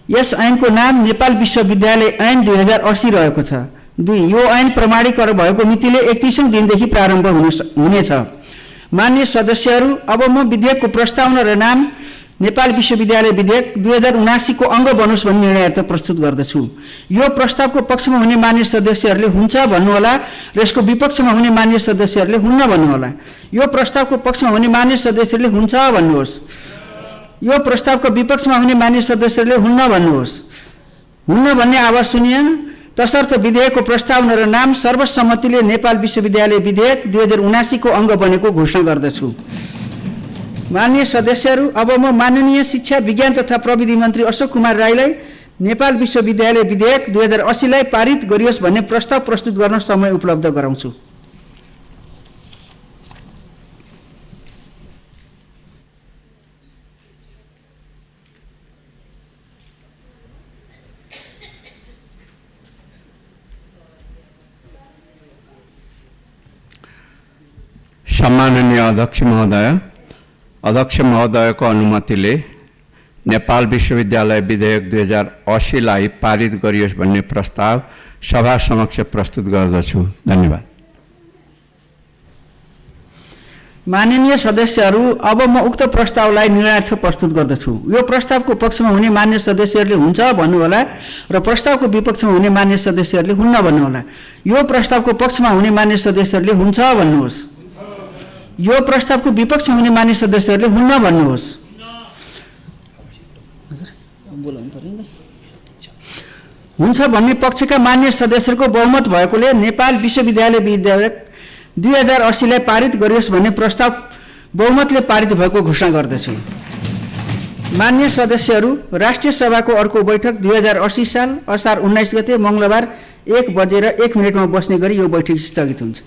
यस ऐनको नाम नेपाल विश्वविद्यालय ऐन 2080 रहेको छ। 2. यो ऐन प्रमाणीकरण भएको मितिले 31औं दिनदेखि प्रारम्भ हुनेछ। मान्य सदस्यहरू, अब म विधेयकको प्रस्तावना र नाम नेपाल विश्वविद्यालय विधेयक 2079 को अङ्ग बनोस् भन्ने निर्णयार्थ प्रस्तुत गर्दछु। यो प्रस्तावको पक्षमा हुने मान्य सदस्यहरूले हुन्छ भन्नुहोला र यसको विपक्षमा हुने मान्य सदस्यहरूले हुन्न भन्नुहोला। यो प्रस्तावको पक्षमा हुने मान्य सदस्यहरूले हुन्छ भन्नुहोस्। यो प्रस्तावको विपक्षमा हुने मान्य सदस्यहरूले हुन्न भन्नुहोस्। हुन्न भन्ने आवाज सुनिएन, तसर्थ विधेयकको प्रस्तावना र नाम सर्वसम्मतिले नेपाल विश्वविद्यालय विधेयक 2079 को अङ्ग बनेको घोषणा गर्दछु। मान्य सदस्यहरू, अब म माननीय शिक्षा, विज्ञान तथा प्रविधि मन्त्री अशोक कुमार राईलाई नेपाल विश्वविद्यालय विधेयक 2080 लाई पारित गरियोस् भन्ने प्रस्ताव प्रस्तुत गर्न समय उपलब्ध गराउँछु। सम्माननीय अध्यक्ष महोदयको अनुमतिले नेपाल विश्वविद्यालय विधेयक 2080 लाई पारित गरियोस् भन्ने प्रस्ताव सभा समक्ष प्रस्तुत गर्दछु। धन्यवाद। माननीय सदस्यहरू, अब म उक्त प्रस्तावलाई निर्णयार्थ प्रस्तुत गर्दछु। यो प्रस्तावको पक्षमा हुने मान्य सदस्यहरूले हुन्छ भन्नुहोला र प्रस्तावको विपक्षमा हुने मान्य सदस्यहरूले हुन्न भन्नुहोला। यो प्रस्तावको पक्षमा हुने मान्य सदस्यहरूले हुन्छ भन्नुहोस्। यो प्रस्तावको विपक्षमा हुने मान्य सदस्यहरूले हुन्न भन्नुहोस्। हुन्छ भन्ने पक्षका मान्य सदस्यहरूको बहुमत भएकोले नेपाल विश्वविद्यालय विधेयक 2080 लाई पारित गरियोस् भन्ने प्रस्ताव बहुमतले पारित भएको घोषणा गर्दछु। मान्य सदस्यहरू, राष्ट्रिय सभाको अर्को बैठक 2080 साल असार 19 गते मङ्गलबार 1 बजेर 1 मिनेटमा बस्ने गरी यो बैठक स्थगित हुन्छ।